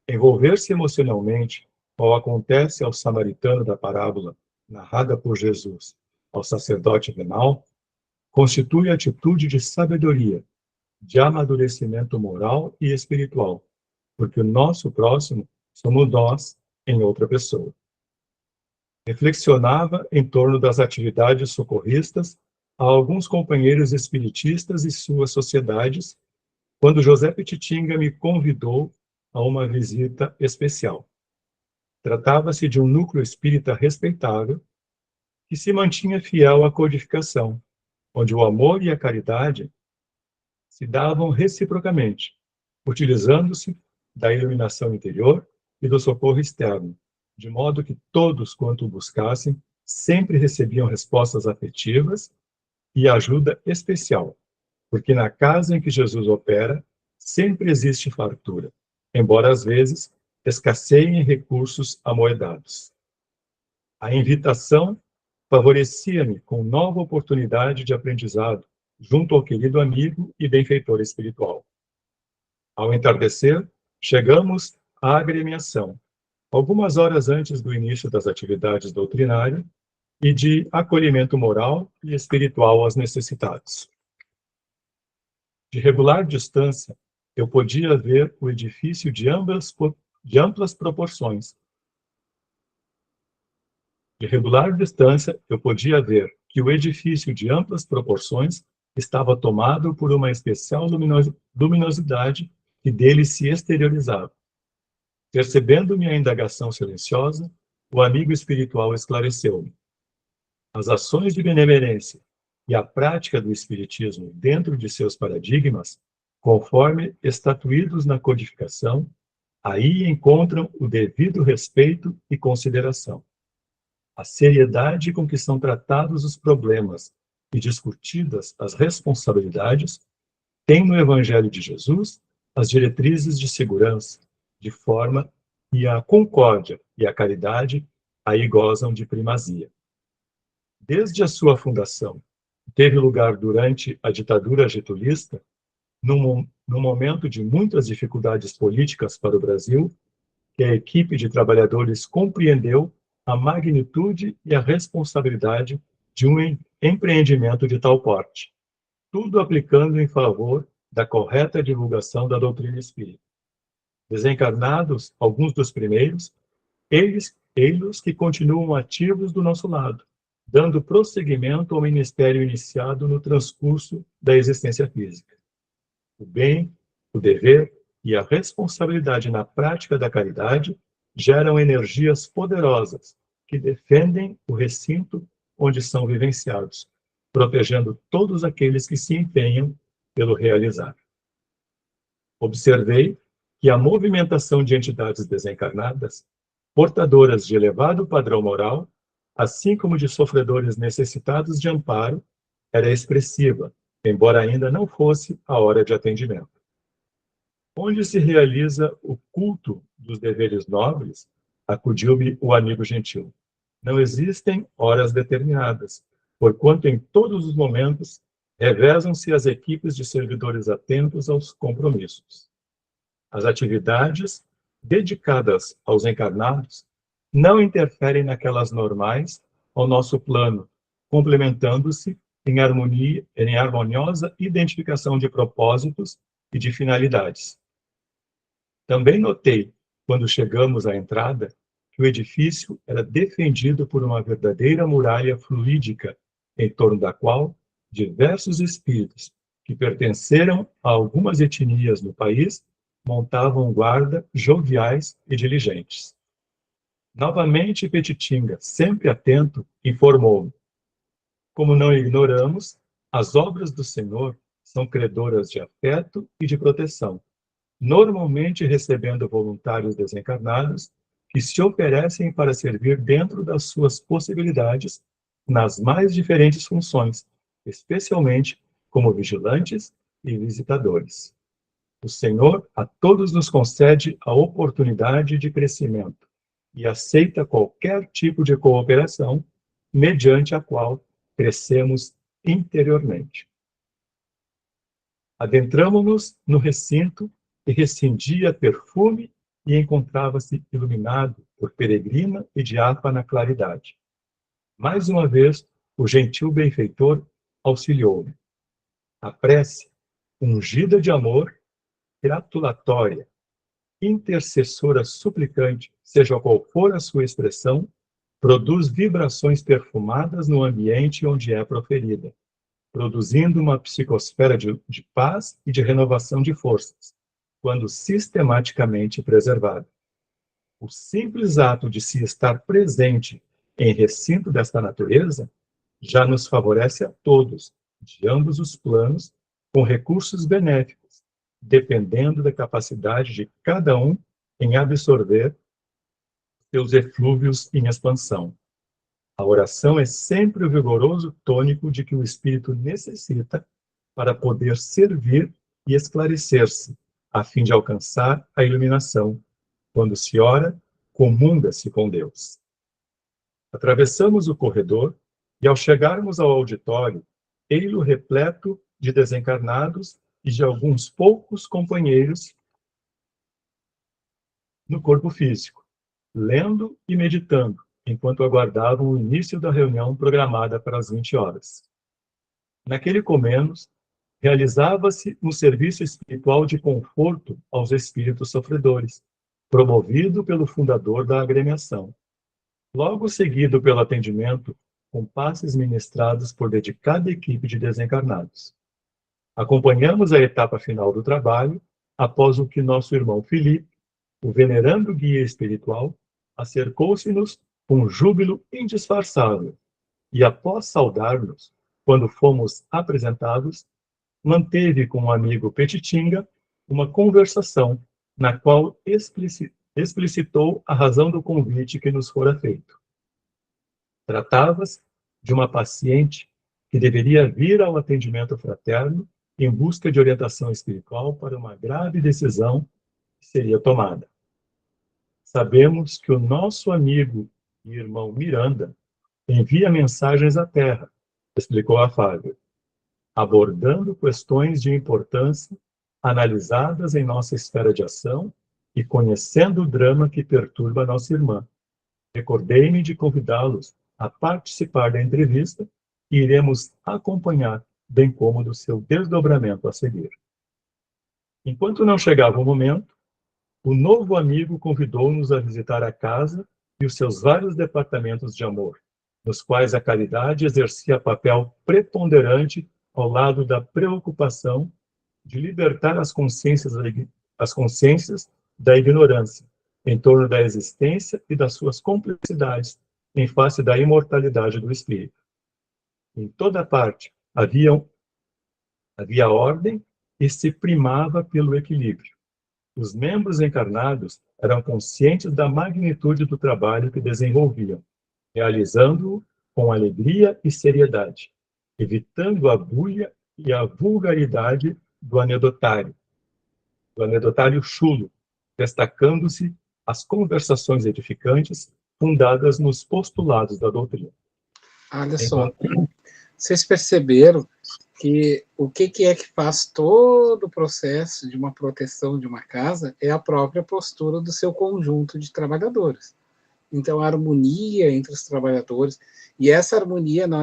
Envolver-se emocionalmente, como acontece ao samaritano da parábola narrada por Jesus ao sacerdote venal, constitui atitude de sabedoria, de amadurecimento moral e espiritual, porque o nosso próximo somos nós em outra pessoa. Reflexionava em torno das atividades socorristas a alguns companheiros espiritistas e suas sociedades, quando José Petitinga me convidou a uma visita especial. Tratava-se de um núcleo espírita respeitável que se mantinha fiel à codificação, onde o amor e a caridade se davam reciprocamente, utilizando-se da iluminação interior e do socorro externo, de modo que todos quanto o buscassem sempre recebiam respostas afetivas e ajuda especial, porque na casa em que Jesus opera sempre existe fartura, embora às vezes escasseiem recursos amoedados. A invitação favorecia-me com nova oportunidade de aprendizado junto ao querido amigo e benfeitor espiritual. Ao entardecer, chegamos à agremiação, algumas horas antes do início das atividades doutrinárias e de acolhimento moral e espiritual aos necessitados. De regular distância, eu podia ver o edifício de amplas proporções. De regular distância, eu podia ver que o edifício de amplas proporções estava tomado por uma especial luminosidade que dele se exteriorizava. Percebendo minha indagação silenciosa, o amigo espiritual esclareceu-me. As ações de benemerência e a prática do espiritismo dentro de seus paradigmas, conforme estatuídos na codificação, aí encontram o devido respeito e consideração. A seriedade com que são tratados os problemas e discutidas as responsabilidades tem no Evangelho de Jesus as diretrizes de segurança, de forma que a concórdia e a caridade aí gozam de primazia. Desde a sua fundação, que teve lugar durante a ditadura getulista, num momento de muitas dificuldades políticas para o Brasil, que a equipe de trabalhadores compreendeu a magnitude e a responsabilidade de um empreendimento de tal porte, tudo aplicando em favor da correta divulgação da doutrina espírita. Desencarnados, alguns dos primeiros, eles que continuam ativos do nosso lado, dando prosseguimento ao ministério iniciado no transcurso da existência física. O bem, o dever e a responsabilidade na prática da caridade geram energias poderosas que defendem o recinto onde são vivenciados, protegendo todos aqueles que se empenham pelo realizar. Observei que a movimentação de entidades desencarnadas, portadoras de elevado padrão moral, assim como de sofredores necessitados de amparo, era expressiva, embora ainda não fosse a hora de atendimento. Onde se realiza o culto dos deveres nobres, acudiu-me o amigo gentil. Não existem horas determinadas, porquanto em todos os momentos revezam-se as equipes de servidores atentos aos compromissos. As atividades dedicadas aos encarnados não interferem naquelas normais ao nosso plano, complementando-se em harmoniosa identificação de propósitos e de finalidades. Também notei, quando chegamos à entrada, que o edifício era defendido por uma verdadeira muralha fluídica, em torno da qual diversos espíritos que pertenceram a algumas etnias no país montavam guarda joviais e diligentes. Novamente, Petitinga, sempre atento, informou-me. Como não ignoramos, as obras do Senhor são credoras de afeto e de proteção, normalmente recebendo voluntários desencarnados que se oferecem para servir dentro das suas possibilidades nas mais diferentes funções, especialmente como vigilantes e visitadores. O Senhor a todos nos concede a oportunidade de crescimento e aceita qualquer tipo de cooperação mediante a qual crescemos interiormente. Adentramo-nos no recinto que rescindia perfume e encontrava-se iluminado por peregrina e diáfana claridade. Mais uma vez, o gentil benfeitor auxiliou-me. A prece, ungida de amor, gratulatória, intercessora suplicante, seja qual for a sua expressão, produz vibrações perfumadas no ambiente onde é proferida, produzindo uma psicosfera de paz e de renovação de forças, quando sistematicamente preservada. O simples ato de se estar presente em recinto desta natureza já nos favorece a todos, de ambos os planos, com recursos benéficos, dependendo da capacidade de cada um em absorver seus eflúvios em expansão. A oração é sempre o vigoroso tônico de que o espírito necessita para poder servir e esclarecer-se, a fim de alcançar a iluminação. Quando se ora, comunga-se com Deus. Atravessamos o corredor e, ao chegarmos ao auditório, ei-lo repleto de desencarnados e de alguns poucos companheiros no corpo físico. lendo e meditando, enquanto aguardavam o início da reunião programada para as 20 horas. Naquele comenos, realizava-se um serviço espiritual de conforto aos espíritos sofredores, promovido pelo fundador da agremiação. Logo seguido pelo atendimento com passes ministrados por dedicada equipe de desencarnados. Acompanhamos a etapa final do trabalho, após o que nosso irmão Felipe, o venerando guia espiritual, acercou-se-nos com júbilo indisfarçável e, após saudar-nos, quando fomos apresentados, manteve com o amigo Petitinga uma conversação na qual explicitou a razão do convite que nos fora feito. Tratava-se de uma paciente que deveria vir ao atendimento fraterno em busca de orientação espiritual para uma grave decisão que seria tomada. Sabemos que o nosso amigo e irmão Miranda envia mensagens à Terra, explicou a Fábio, abordando questões de importância analisadas em nossa esfera de ação e conhecendo o drama que perturba nossa irmã. Recordei-me de convidá-los a participar da entrevista e iremos acompanhar, bem como do seu desdobramento a seguir. Enquanto não chegava o momento, o novo amigo convidou-nos a visitar a casa e os seus vários departamentos de amor, nos quais a caridade exercia papel preponderante ao lado da preocupação de libertar as consciências da ignorância em torno da existência e das suas complexidades em face da imortalidade do espírito. Em toda parte havia ordem e se primava pelo equilíbrio. Os membros encarnados eram conscientes da magnitude do trabalho que desenvolviam, realizando-o com alegria e seriedade, evitando a bulha e a vulgaridade do anedotário chulo, destacando-se as conversações edificantes fundadas nos postulados da doutrina. Olha só, vocês perceberam que o que é que faz todo o processo de uma proteção de uma casa é a própria postura do seu conjunto de trabalhadores. Então, a harmonia entre os trabalhadores, e essa harmonia não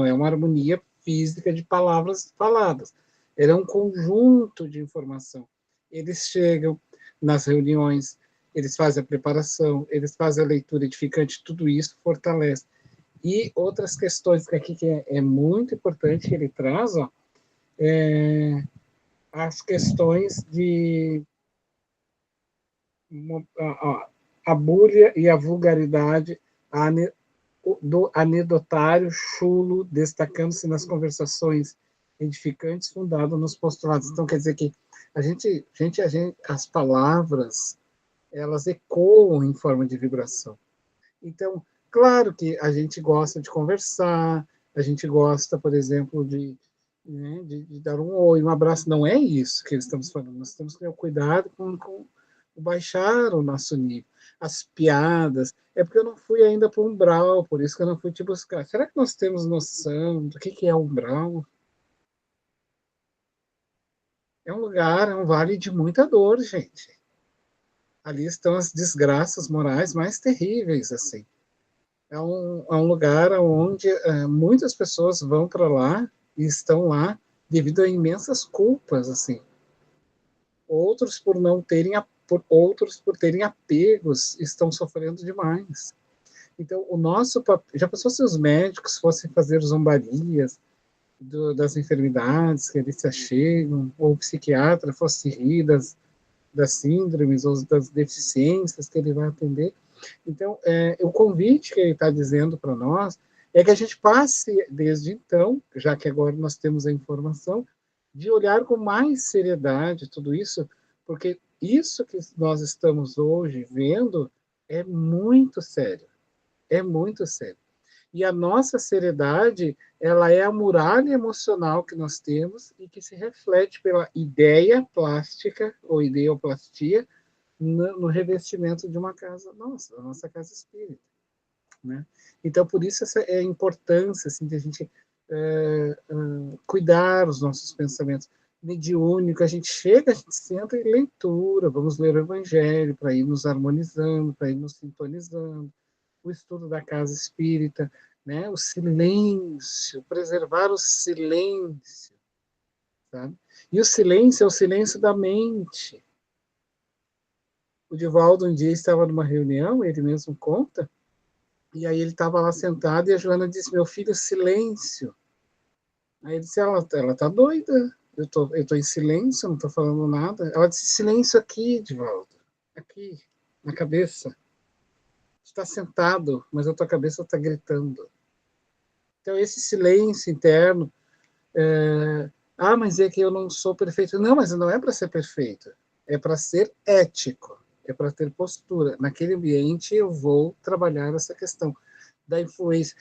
é uma harmonia física de palavras faladas, ela é um conjunto de informação. Eles chegam nas reuniões, eles fazem a preparação, eles fazem a leitura edificante, tudo isso fortalece. E outras questões que aqui que é muito importante que ele traz, ó, as questões de a bulha e a vulgaridade do anedotário chulo, destacando-se nas conversações edificantes fundadas nos postulados. Então, quer dizer que as palavras, elas ecoam em forma de vibração. Então, claro que a gente gosta de conversar, a gente gosta, por exemplo, de dar um oi, um abraço. Não é isso que estamos falando. Nós temos que ter cuidado com baixar o nosso nível. As piadas. É porque eu não fui ainda para o umbral, por isso que eu não fui te buscar. Será que nós temos noção do que é umbral? É um lugar, é um vale de muita dor, gente. Ali estão as desgraças morais mais terríveis, assim. É um lugar onde muitas pessoas vão para lá e estão lá devido a imensas culpas, assim. Outros por terem apegos estão sofrendo demais. Então, o nosso papel... Já pensou se os médicos fossem fazer zombarias das enfermidades que eles se achegam, ou o psiquiatra fosse rir das síndromes ou das deficiências que ele vai atender? Então, o convite que ele está dizendo para nós é que a gente passe, desde então, já que agora nós temos a informação, de olhar com mais seriedade tudo isso, porque isso que nós estamos hoje vendo é muito sério. É muito sério. E a nossa seriedade, ela é a muralha emocional que nós temos e que se reflete pela ideia plástica ou ideoplastia no revestimento de uma casa nossa, da nossa casa espírita, né? Então, por isso essa é a importância assim, de a gente cuidar os nossos pensamentos. mediúnico, a gente chega, a gente senta em leitura, vamos ler o Evangelho para ir nos harmonizando, para ir nos sintonizando, o estudo da casa espírita, né? O silêncio, preservar o silêncio, sabe? E o silêncio é o silêncio da mente. O Divaldo um dia estava numa reunião, ele mesmo conta, e aí ele estava lá sentado e a Joana disse, meu filho, silêncio. Aí ele disse, ela tá doida, eu tô em silêncio, não estou falando nada. Ela disse, silêncio aqui, Divaldo, aqui, na cabeça. Está sentado, mas a tua cabeça está gritando. Então, esse silêncio interno, mas é que eu não sou perfeito. Não, mas não é para ser perfeito, é para ser ético, é para ter postura. Naquele ambiente, eu vou trabalhar essa questão da influência,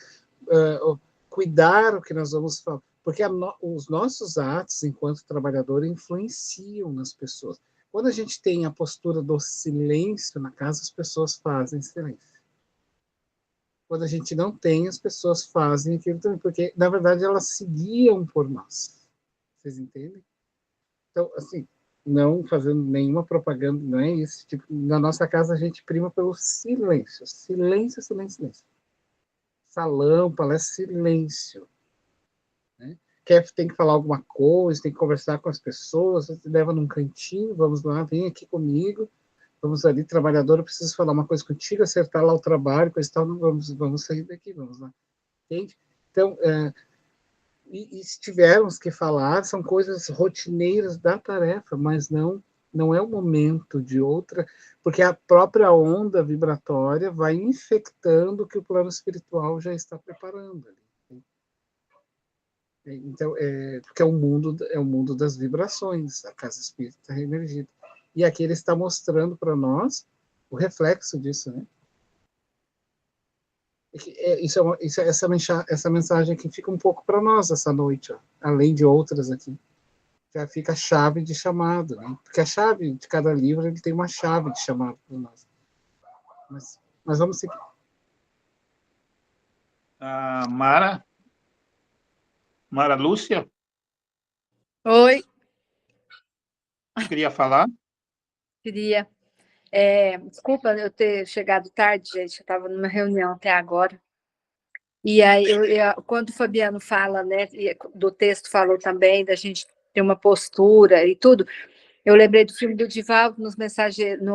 cuidar o que nós vamos falar, porque os nossos atos, enquanto trabalhador, influenciam nas pessoas. Quando a gente tem a postura do silêncio na casa, as pessoas fazem silêncio. Quando a gente não tem, as pessoas fazem aquilo também, porque, na verdade, elas se guiam por nós. Vocês entendem? Então, assim, não fazendo nenhuma propaganda, não é isso. Tipo, na nossa casa, a gente prima pelo silêncio. Silêncio, silêncio, silêncio. Salão, palestra, silêncio. Né? Tem que falar alguma coisa, tem que conversar com as pessoas, você leva num cantinho, vamos lá, vem aqui comigo, vamos ali, trabalhador, eu preciso falar uma coisa contigo, acertar lá o trabalho, coisa e tal, vamos sair daqui, vamos lá. Entende? Então, e se tivermos que falar, são coisas rotineiras da tarefa, mas não é o momento de outra, porque a própria onda vibratória vai infectando o que o plano espiritual já está preparando ali. Então, porque é o mundo das vibrações, a casa espírita reemergida. E aqui ele está mostrando para nós o reflexo disso, né? Essa mensagem aqui fica um pouco para nós essa noite, ó, além de outras aqui. Já fica a chave de chamado, né? Porque a chave de cada livro ele tem uma chave de chamado para nós. Mas vamos seguir. Mara Lúcia? Oi. Queria falar? Queria. Desculpa eu ter chegado tarde, gente, eu estava numa reunião até agora. E aí, quando o Fabiano fala, né, do texto falou também da gente ter uma postura e tudo, eu lembrei do filme do Divaldo no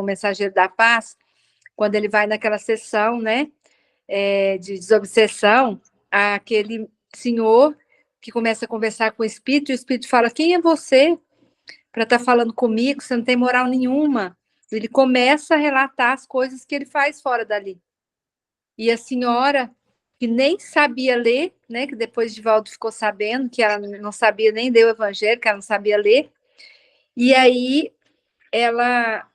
Mensageiro da Paz, quando ele vai naquela sessão, né, de desobsessão, aquele senhor que começa a conversar com o espírito, e o espírito fala, quem é você para estar falando comigo? Você não tem moral nenhuma. Ele começa a relatar as coisas que ele faz fora dali. E a senhora, que nem sabia ler, né, que depois Divaldo ficou sabendo que ela não sabia nem ler o evangelho, que ela não sabia ler, e aí ela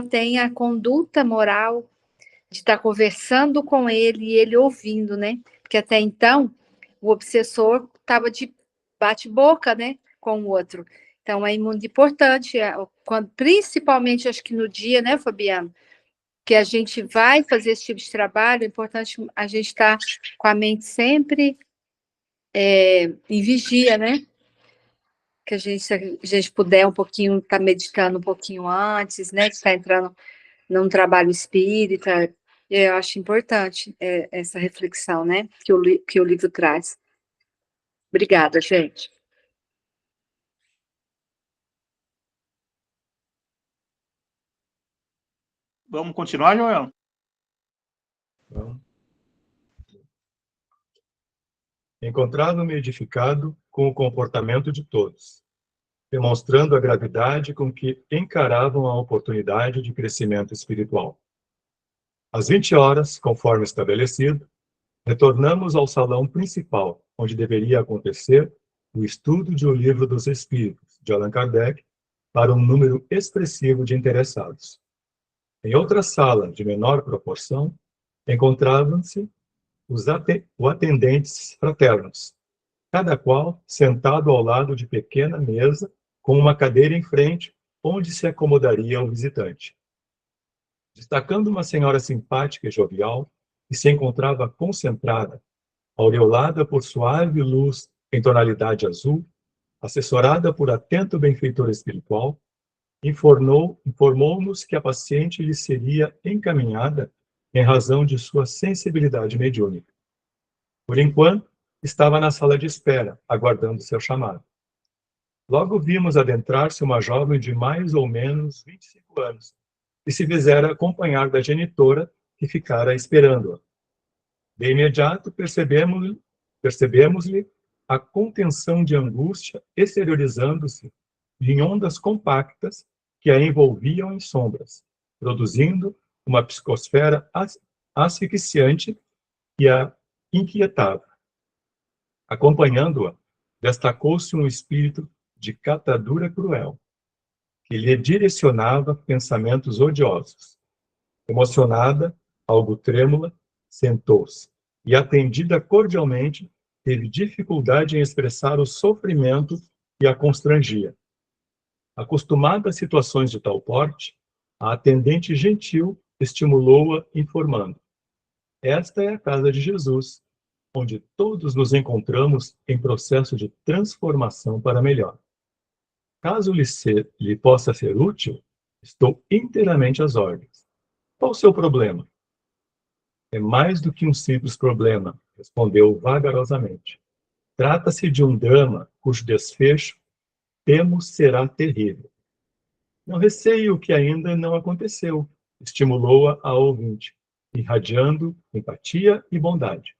tem a conduta moral de estar conversando com ele e ele ouvindo, né? Porque até então o obsessor estava de bate-boca, né, com o outro. Então é muito importante, principalmente acho que no dia, né, Fabiano, que a gente vai fazer esse tipo de trabalho, é importante a gente estar com a mente sempre em vigia, né? Que se a gente puder um pouquinho, estar meditando um pouquinho antes, né? Que está entrando num trabalho espírita, eu acho importante essa reflexão, né? Que o livro traz. Obrigada, gente. Vamos continuar, Joel? Encontrava-me edificado com o comportamento de todos, demonstrando a gravidade com que encaravam a oportunidade de crescimento espiritual. Às 20 horas, conforme estabelecido, retornamos ao salão principal, onde deveria acontecer o estudo de O Livro dos Espíritos, de Allan Kardec, para um número expressivo de interessados. Em outra sala, de menor proporção, encontravam-se os atendentes fraternos, cada qual sentado ao lado de pequena mesa, com uma cadeira em frente, onde se acomodaria o visitante. Destacando uma senhora simpática e jovial, que se encontrava concentrada, aureolada por suave luz em tonalidade azul, assessorada por atento benfeitor espiritual, informou-nos que a paciente lhe seria encaminhada em razão de sua sensibilidade mediúnica. Por enquanto, estava na sala de espera, aguardando seu chamado. Logo vimos adentrar-se uma jovem de mais ou menos 25 anos, que se fizera acompanhar da genitora, que ficara esperando-a. De imediato percebemos-lhe a contenção de angústia exteriorizando-se em ondas compactas que a envolviam em sombras, produzindo uma psicosfera asfixiante que a inquietava. Acompanhando-a, destacou-se um espírito de catadura cruel, que lhe direcionava pensamentos odiosos. Emocionada, algo trêmula, sentou-se e, atendida cordialmente, teve dificuldade em expressar o sofrimento que a constrangia. Acostumada a situações de tal porte, a atendente gentil estimulou-a, informando: esta é a casa de Jesus, onde todos nos encontramos em processo de transformação para melhor. Caso lhe possa ser útil, estou inteiramente às ordens. Qual o seu problema? É mais do que um simples problema, respondeu vagarosamente. Trata-se de um drama cujo desfecho, temo, será terrível. Não receio o que ainda não aconteceu, estimulou-a a ouvinte, irradiando empatia e bondade.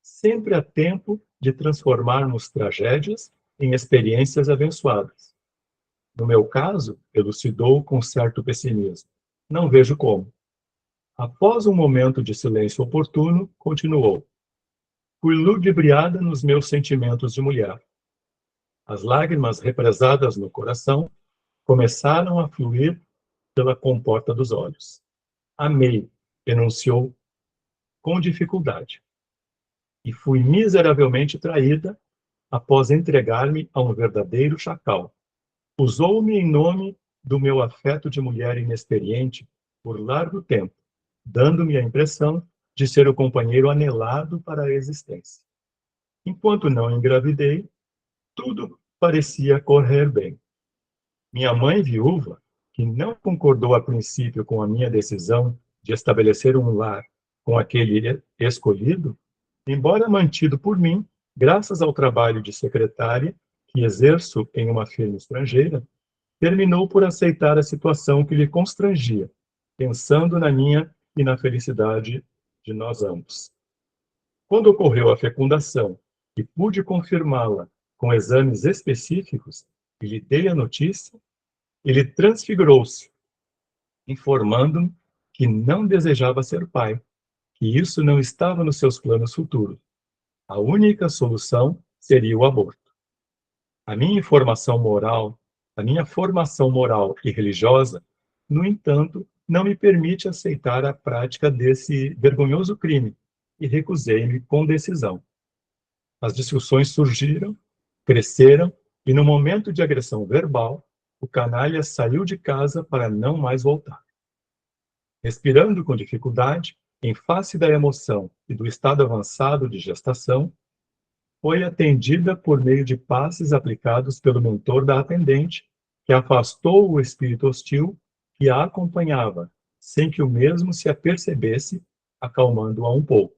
Sempre há tempo de transformarmos tragédias em experiências abençoadas. No meu caso, elucidou com certo pessimismo. Não vejo como. Após um momento de silêncio oportuno, continuou. Fui ludibriada nos meus sentimentos de mulher. As lágrimas represadas no coração começaram a fluir pela comporta dos olhos. Amei, enunciou com dificuldade. E fui miseravelmente traída após entregar-me a um verdadeiro chacal. Usou-me em nome do meu afeto de mulher inexperiente por largo tempo, dando-me a impressão de ser o companheiro anelado para a existência. Enquanto não engravidei, tudo parecia correr bem. Minha mãe viúva, que não concordou a princípio com a minha decisão de estabelecer um lar com aquele escolhido, embora mantido por mim, graças ao trabalho de secretária que exerço em uma firma estrangeira, terminou por aceitar a situação que lhe constrangia, pensando na minha e na felicidade de nós ambos. Quando ocorreu a fecundação e pude confirmá-la com exames específicos e lhe dei a notícia, ele transfigurou-se, informando-me que não desejava ser pai, que isso não estava nos seus planos futuros. A única solução seria o aborto. A minha formação moral e religiosa, no entanto, não me permite aceitar a prática desse vergonhoso crime e recusei-me com decisão. As discussões surgiram, cresceram e, no momento de agressão verbal, o canalha saiu de casa para não mais voltar. Respirando com dificuldade, em face da emoção e do estado avançado de gestação, foi atendida por meio de passes aplicados pelo mentor da atendente, que afastou o espírito hostil que a acompanhava, sem que o mesmo se apercebesse, acalmando-a um pouco.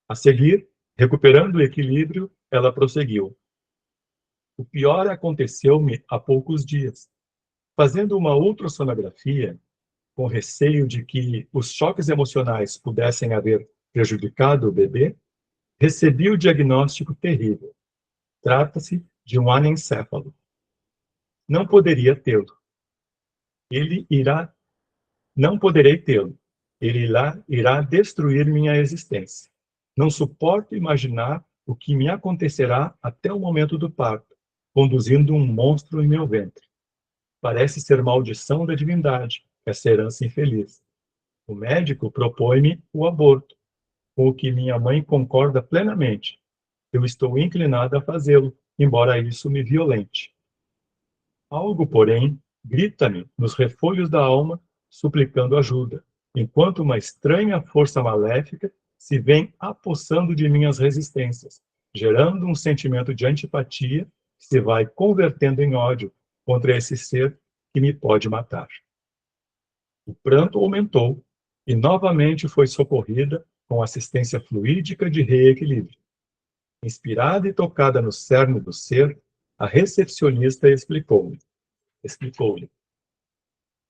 A seguir, recuperando o equilíbrio, ela prosseguiu. O pior aconteceu-me há poucos dias. Fazendo uma ultrassonografia, com receio de que os choques emocionais pudessem haver prejudicado o bebê, recebi o diagnóstico terrível. Trata-se de um anencéfalo. Não poderia tê-lo. Não poderei tê-lo. Ele irá destruir minha existência. Não suporto imaginar o que me acontecerá até o momento do parto, conduzindo um monstro em meu ventre. Parece ser maldição da divindade, essa herança infeliz. O médico propõe-me o aborto, com o que minha mãe concorda plenamente. Eu estou inclinada a fazê-lo, embora isso me violente. Algo, porém, grita-me nos refolhos da alma, suplicando ajuda, enquanto uma estranha força maléfica se vem apossando de minhas resistências, gerando um sentimento de antipatia se vai convertendo em ódio contra esse ser que me pode matar. O pranto aumentou e novamente foi socorrida com assistência fluídica de reequilíbrio. Inspirada e tocada no cerne do ser, a recepcionista explicou-lhe.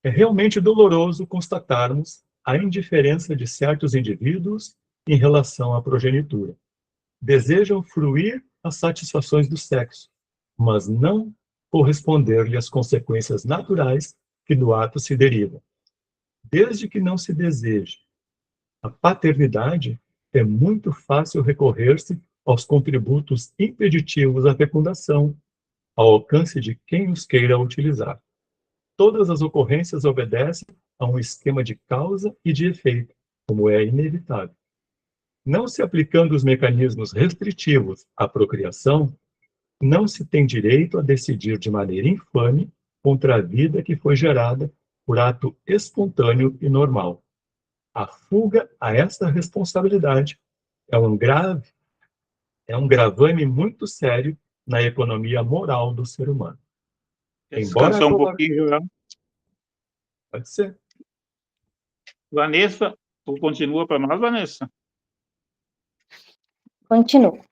É realmente doloroso constatarmos a indiferença de certos indivíduos em relação à progenitura. Desejam fruir as satisfações do sexo, mas não corresponder-lhe às consequências naturais que do ato se derivam. Desde que não se deseje a paternidade, é muito fácil recorrer-se aos contributos impeditivos à fecundação, ao alcance de quem os queira utilizar. Todas as ocorrências obedecem a um esquema de causa e de efeito, como é inevitável. Não se aplicando os mecanismos restritivos à procriação, não se tem direito a decidir de maneira infame contra a vida que foi gerada por ato espontâneo e normal. A fuga a esta responsabilidade é um gravame muito sério na economia moral do ser humano. Descansar um pouquinho, já. Pode ser. Vanessa, tu continua para nós, Vanessa? Continuo.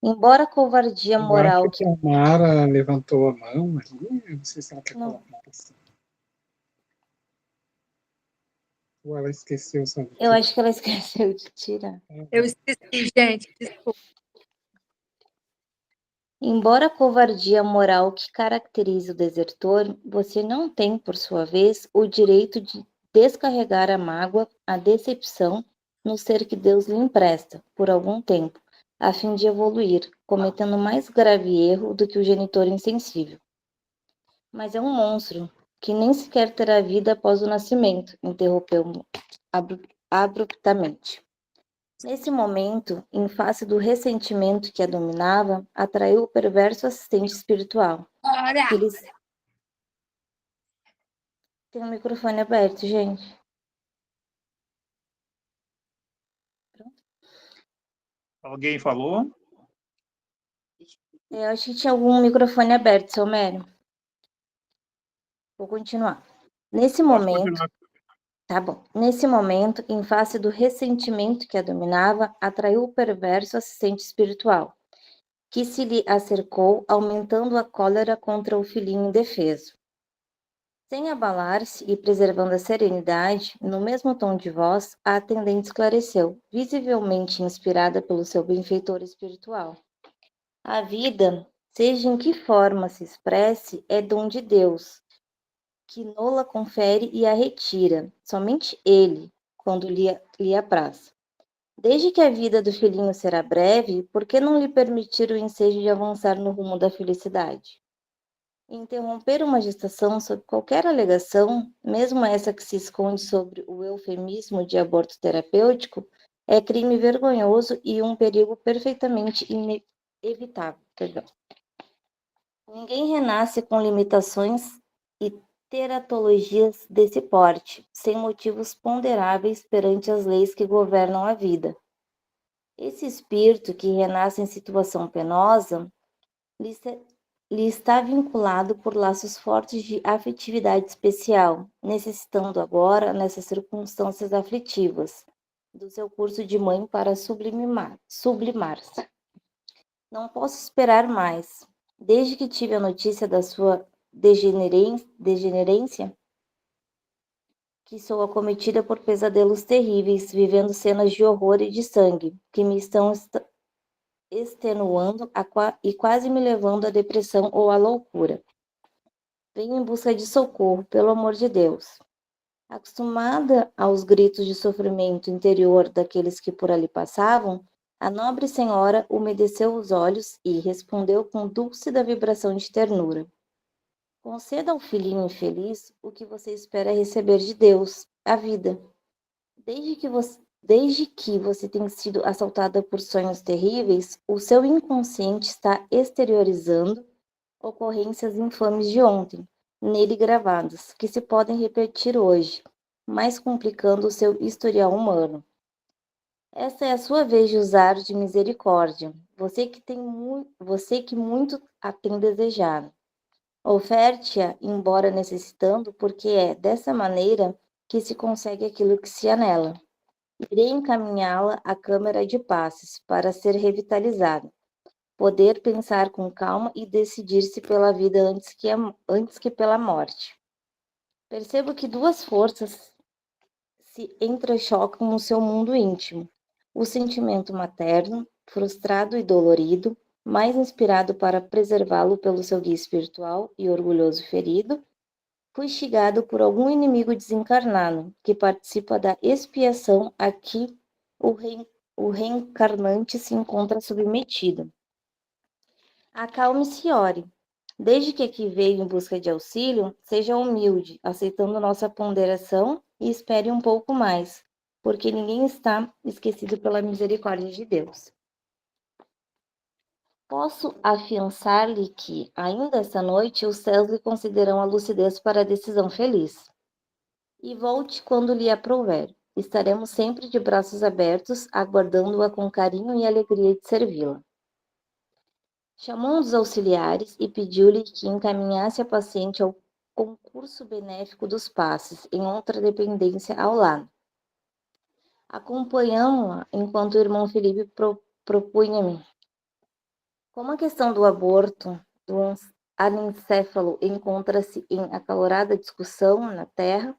Embora a covardia moral Eu acho que a Mara levantou a mão, mas eu não sei se ela quer colocar uma questão. Ou ela esqueceu, sabe? Eu acho que ela esqueceu de tirar. Eu esqueci, gente, desculpa. Embora a covardia moral que caracterize o desertor, você não tem, por sua vez, o direito de descarregar a mágoa, a decepção, no ser que Deus lhe empresta, por algum tempo, a fim de evoluir, cometendo mais grave erro do que o genitor insensível. Mas é um monstro, que nem sequer terá vida após o nascimento, interrompeu-me abruptamente. Nesse momento, em face do ressentimento que a dominava, atraiu o perverso assistente espiritual. Eles... Tem o microfone aberto, gente. Alguém falou? Eu acho que tinha algum microfone aberto, seu Mério. Vou continuar. Nesse momento... Tá bom. Nesse momento, em face do ressentimento que a dominava, atraiu o perverso assistente espiritual, que se lhe acercou, aumentando a cólera contra o filhinho indefeso. Sem abalar-se e preservando a serenidade, no mesmo tom de voz, a atendente esclareceu, visivelmente inspirada pelo seu benfeitor espiritual. A vida, seja em que forma se expresse, é dom de Deus, que nola confere e a retira, somente ele, quando lhe apraz. Desde que a vida do filhinho será breve, por que não lhe permitir o ensejo de avançar no rumo da felicidade? Interromper uma gestação sob qualquer alegação, mesmo essa que se esconde sobre o eufemismo de aborto terapêutico, é crime vergonhoso e um perigo perfeitamente inevitável. Ninguém renasce com limitações e teratologias desse porte, sem motivos ponderáveis perante as leis que governam a vida. Esse espírito que renasce em situação penosa lhe está vinculado por laços fortes de afetividade especial, necessitando agora, nessas circunstâncias aflitivas, do seu curso de mãe para sublimar-se. Não posso esperar mais. Desde que tive a notícia da sua degenerência, que sou acometida por pesadelos terríveis, vivendo cenas de horror e de sangue, que me estão extenuando e quase me levando à depressão ou à loucura. Venho em busca de socorro, pelo amor de Deus. Acostumada aos gritos de sofrimento interior daqueles que por ali passavam, a nobre senhora umedeceu os olhos e respondeu com dúlcida vibração de ternura. Conceda ao filhinho infeliz o que você espera receber de Deus, a vida. Desde que você tem sido assaltada por sonhos terríveis, o seu inconsciente está exteriorizando ocorrências infames de ontem, nele gravadas, que se podem repetir hoje, mais complicando o seu historial humano. Esta é a sua vez de usar de misericórdia. você que muito a tem desejado. Oferte-a, embora necessitando, porque é dessa maneira que se consegue aquilo que se anela. Irei encaminhá-la à câmara de passes para ser revitalizada, poder pensar com calma e decidir-se pela vida antes que pela morte. Percebo que duas forças se entrechocam no seu mundo íntimo: o sentimento materno, frustrado e dolorido, mais inspirado para preservá-lo pelo seu guia espiritual e orgulhoso ferido, fustigado por algum inimigo desencarnado, que participa da expiação a que o reencarnante se encontra submetido. Acalme-se e ore. Desde que aqui veio em busca de auxílio, seja humilde, aceitando nossa ponderação e espere um pouco mais, porque ninguém está esquecido pela misericórdia de Deus. Posso afiançar-lhe que, ainda esta noite, os céus lhe concederão a lucidez para a decisão feliz. E volte quando lhe aprouver. Estaremos sempre de braços abertos, aguardando-a com carinho e alegria de servi-la. Chamou um dos auxiliares e pediu-lhe que encaminhasse a paciente ao concurso benéfico dos passes, em outra dependência ao lado. Acompanhamos-la enquanto o irmão Felipe propunha-me. Como a questão do aborto do anencéfalo encontra-se em acalorada discussão na Terra,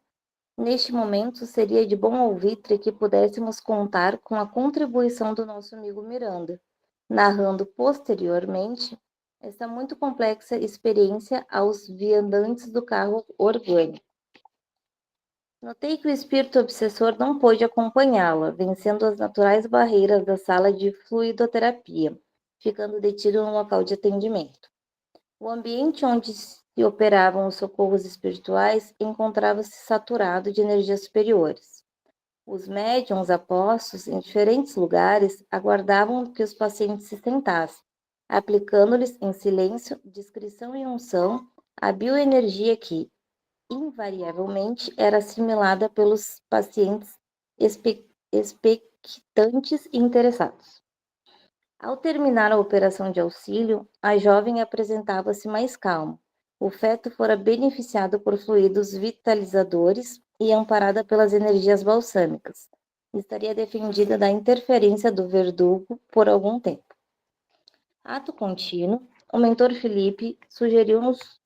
neste momento seria de bom alvitre que pudéssemos contar com a contribuição do nosso amigo Miranda, narrando posteriormente esta muito complexa experiência aos viandantes do carro orgânico. Notei que o espírito obsessor não pôde acompanhá-la, vencendo as naturais barreiras da sala de fluidoterapia, ficando detido no local de atendimento. O ambiente onde se operavam os socorros espirituais encontrava-se saturado de energias superiores. Os médiuns apostos em diferentes lugares aguardavam que os pacientes se sentassem, aplicando-lhes em silêncio, discrição e unção a bioenergia que, invariavelmente, era assimilada pelos pacientes expectantes e interessados. Ao terminar a operação de auxílio, a jovem apresentava-se mais calma. O feto fora beneficiado por fluidos vitalizadores e amparada pelas energias balsâmicas. Estaria defendida da interferência do verdugo por algum tempo. Ato contínuo, o mentor Felipe sugeriu-nos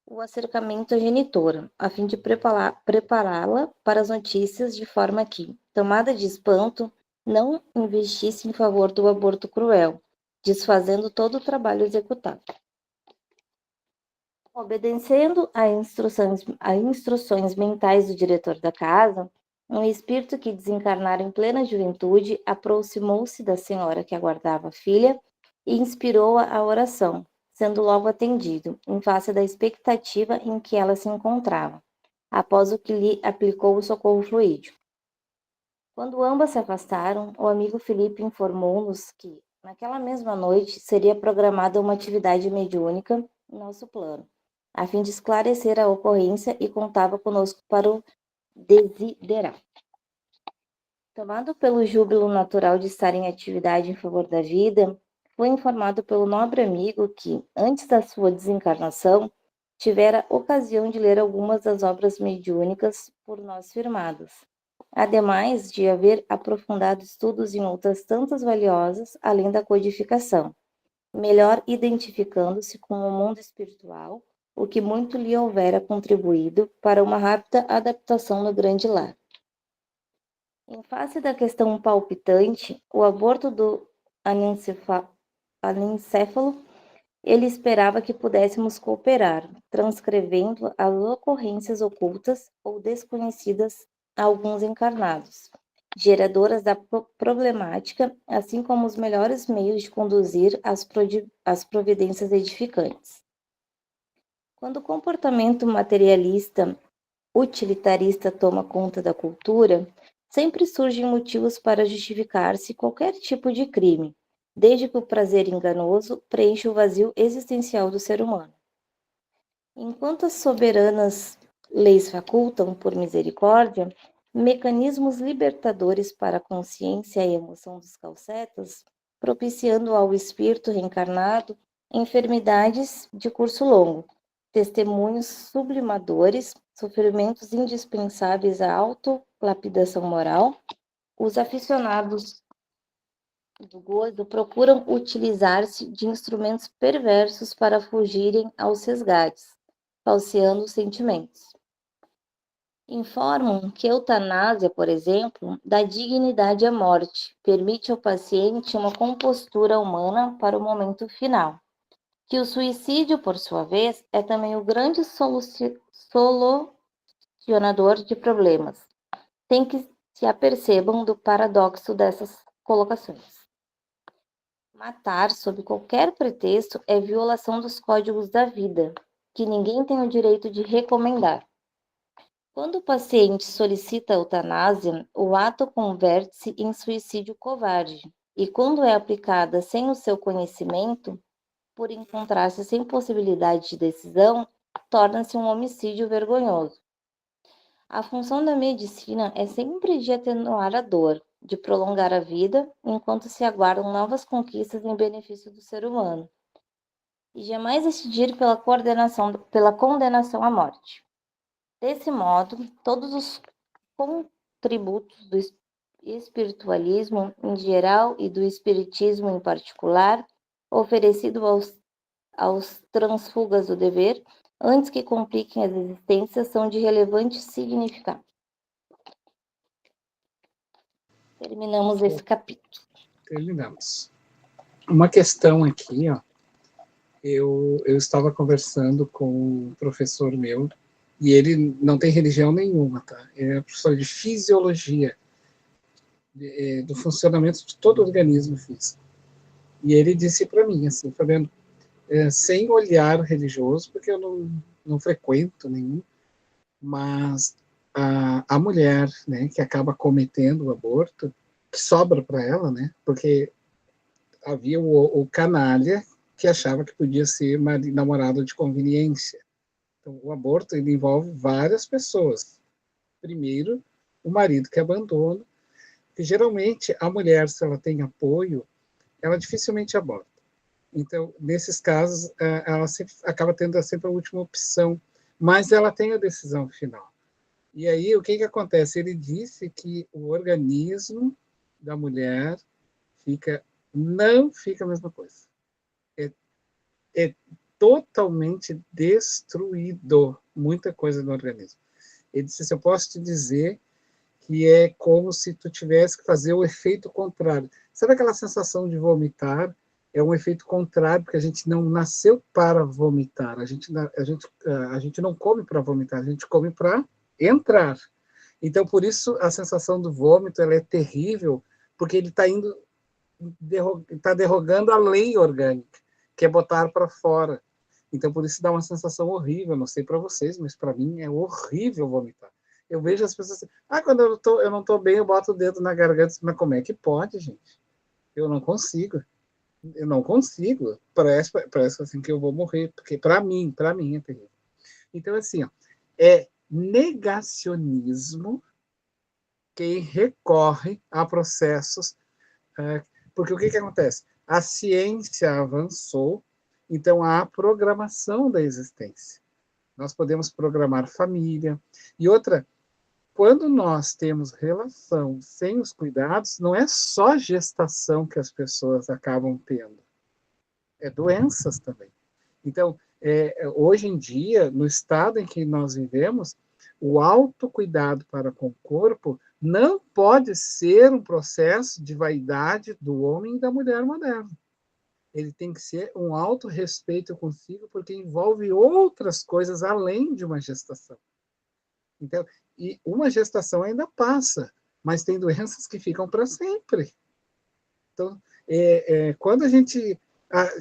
o acercamento à genitora, a fim de prepará-la para as notícias, de forma que, tomada de espanto, não investisse em favor do aborto cruel, desfazendo todo o trabalho executado. Obedecendo a instruções mentais do diretor da casa, um espírito que desencarnara em plena juventude aproximou-se da senhora que aguardava a filha e inspirou-a à oração, sendo logo atendido, em face da expectativa em que ela se encontrava, após o que lhe aplicou o socorro fluídico. Quando ambas se afastaram, o amigo Felipe informou-nos que, naquela mesma noite, seria programada uma atividade mediúnica em nosso plano, a fim de esclarecer a ocorrência, e contava conosco para o desiderar. Tomado pelo júbilo natural de estar em atividade em favor da vida, foi informado pelo nobre amigo que, antes da sua desencarnação, tivera ocasião de ler algumas das obras mediúnicas por nós firmadas, ademais de haver aprofundado estudos em outras tantas valiosas, além da codificação, melhor identificando-se com o mundo espiritual, o que muito lhe houvera contribuído para uma rápida adaptação no grande lar. Em face da questão palpitante, o aborto do anencéfalo, ele esperava que pudéssemos cooperar, transcrevendo as ocorrências ocultas ou desconhecidas a alguns encarnados, geradoras da problemática, assim como os melhores meios de conduzir as providências edificantes. Quando o comportamento materialista, utilitarista toma conta da cultura, sempre surgem motivos para justificar-se qualquer tipo de crime, desde que o prazer enganoso preencha o vazio existencial do ser humano. Enquanto as soberanas leis facultam, por misericórdia, mecanismos libertadores para a consciência e a emoção dos calcetas, propiciando ao espírito reencarnado enfermidades de curso longo, testemunhos sublimadores, sofrimentos indispensáveis à autolapidação moral. Os aficionados do gozo procuram utilizar-se de instrumentos perversos para fugirem aos resgates, falseando os sentimentos. Informam que a eutanásia, por exemplo, dá dignidade à morte, permite ao paciente uma compostura humana para o momento final. Que o suicídio, por sua vez, é também o grande solucionador de problemas. Tem que se apercebam do paradoxo dessas colocações. Matar, sob qualquer pretexto, é violação dos códigos da vida, que ninguém tem o direito de recomendar. Quando o paciente solicita a eutanásia, o ato converte-se em suicídio covarde, e quando é aplicada sem o seu conhecimento, por encontrar-se sem possibilidade de decisão, torna-se um homicídio vergonhoso. A função da medicina é sempre de atenuar a dor, de prolongar a vida, enquanto se aguardam novas conquistas em benefício do ser humano, e jamais decidir pela condenação à morte. Desse modo, todos os contributos do espiritualismo em geral e do espiritismo em particular, oferecido aos transfugas do dever, antes que compliquem as existências, são de relevante significado. Terminamos esse capítulo. Terminamos. Uma questão aqui, ó. Eu estava conversando com um professor meu, e ele não tem religião nenhuma, tá? Ele é professor de fisiologia, do funcionamento de todo o organismo físico. E ele disse para mim, assim, Fabiano, sem olhar religioso, porque eu não frequento nenhum, mas a mulher, né, que acaba cometendo o aborto, que sobra para ela, né, porque havia o canalha que achava que podia ser namorado de conveniência. Então, o aborto ele envolve várias pessoas. Primeiro, o marido que abandona, que geralmente a mulher, se ela tem apoio, ela dificilmente aborta. Então, nesses casos, ela sempre, acaba tendo sempre a última opção, mas ela tem a decisão final. E aí, o que acontece? Ele disse que o organismo da mulher não fica a mesma coisa. É totalmente destruído muita coisa no organismo. Ele disse assim, eu posso te dizer que é como se tu tivesse que fazer o efeito contrário. Sabe aquela sensação de vomitar? É um efeito contrário, porque a gente não nasceu para vomitar. A gente não come para vomitar, a gente come para entrar. Então, por isso, a sensação do vômito ela é terrível, porque ele está derrogando a lei orgânica, que é botar para fora. Então, por isso dá uma sensação horrível. Não sei para vocês, mas para mim é horrível vomitar. Eu vejo as pessoas assim, quando eu não estou bem, eu boto o dedo na garganta. Mas como é que pode, gente? Eu não consigo. Parece assim que eu vou morrer, porque para mim é terrível. Então, assim, é negacionismo quem recorre a processos, porque o que acontece? A ciência avançou, então há a programação da existência. Nós podemos programar família. E outra, quando nós temos relação sem os cuidados, não é só gestação que as pessoas acabam tendo, é doenças também. Então, hoje em dia, no estado em que nós vivemos, o autocuidado para com o corpo não pode ser um processo de vaidade do homem e da mulher moderna. Ele tem que ser um autorrespeito consigo, porque envolve outras coisas além de uma gestação. Então, e uma gestação ainda passa, mas tem doenças que ficam para sempre. Então, quando a gente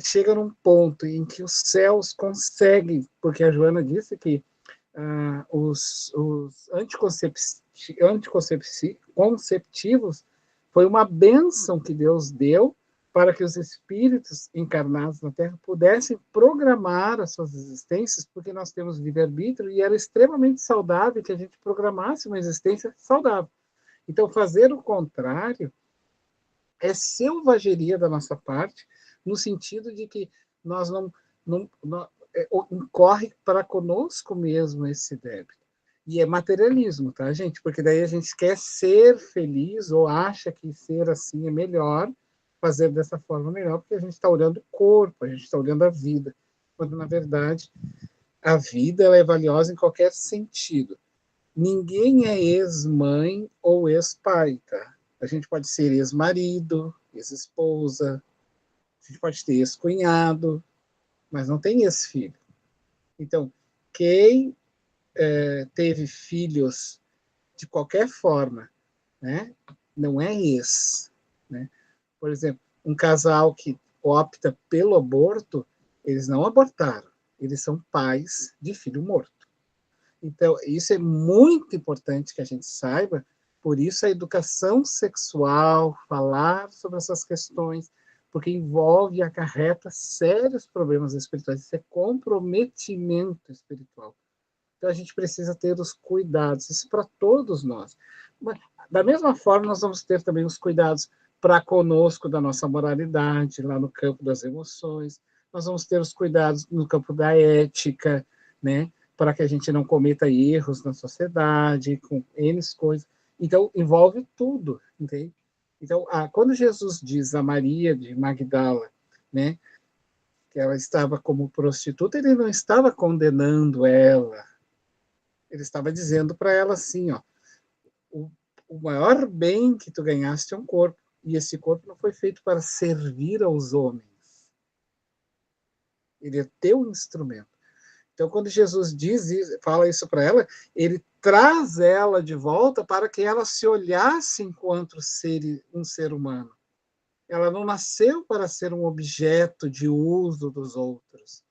chega num ponto em que os céus conseguem, porque a Joana disse que os anticonceptivos foi uma bênção que Deus deu para que os espíritos encarnados na Terra pudessem programar as suas existências, porque nós temos livre-arbítrio e era extremamente saudável que a gente programasse uma existência saudável. Então, fazer o contrário é selvageria da nossa parte, no sentido de que nós não corre para conosco mesmo esse débito. E é materialismo, tá, gente? Porque daí a gente quer ser feliz ou acha que ser assim é melhor, fazer dessa forma melhor, porque a gente está olhando o corpo, a gente está olhando a vida. Quando, na verdade, a vida ela é valiosa em qualquer sentido. Ninguém é ex-mãe ou ex-pai, tá? A gente pode ser ex-marido, ex-esposa, a gente pode ter ex-cunhado, mas não tem ex-filho. Então, quem teve filhos de qualquer forma, né, não é ex. Né? Por exemplo, um casal que opta pelo aborto, eles não abortaram, eles são pais de filho morto. Então, isso é muito importante que a gente saiba, por isso a educação sexual, falar sobre essas questões, porque envolve e acarreta sérios problemas espirituais, isso é comprometimento espiritual. Então, a gente precisa ter os cuidados, isso para todos nós. Mas, da mesma forma, nós vamos ter também os cuidados para conosco da nossa moralidade, lá no campo das emoções, nós vamos ter os cuidados no campo da ética, né? Para que a gente não cometa erros na sociedade, com N coisas. Então, envolve tudo, entende? Então, quando Jesus diz a Maria de Magdala, né, que ela estava como prostituta, ele não estava condenando ela, ele estava dizendo para ela assim, ó, o maior bem que tu ganhaste é um corpo, e esse corpo não foi feito para servir aos homens. Ele é teu instrumento. Então, quando Jesus fala isso para ela, ele traz ela de volta para que ela se olhasse enquanto um ser humano. Ela não nasceu para ser um objeto de uso dos outros,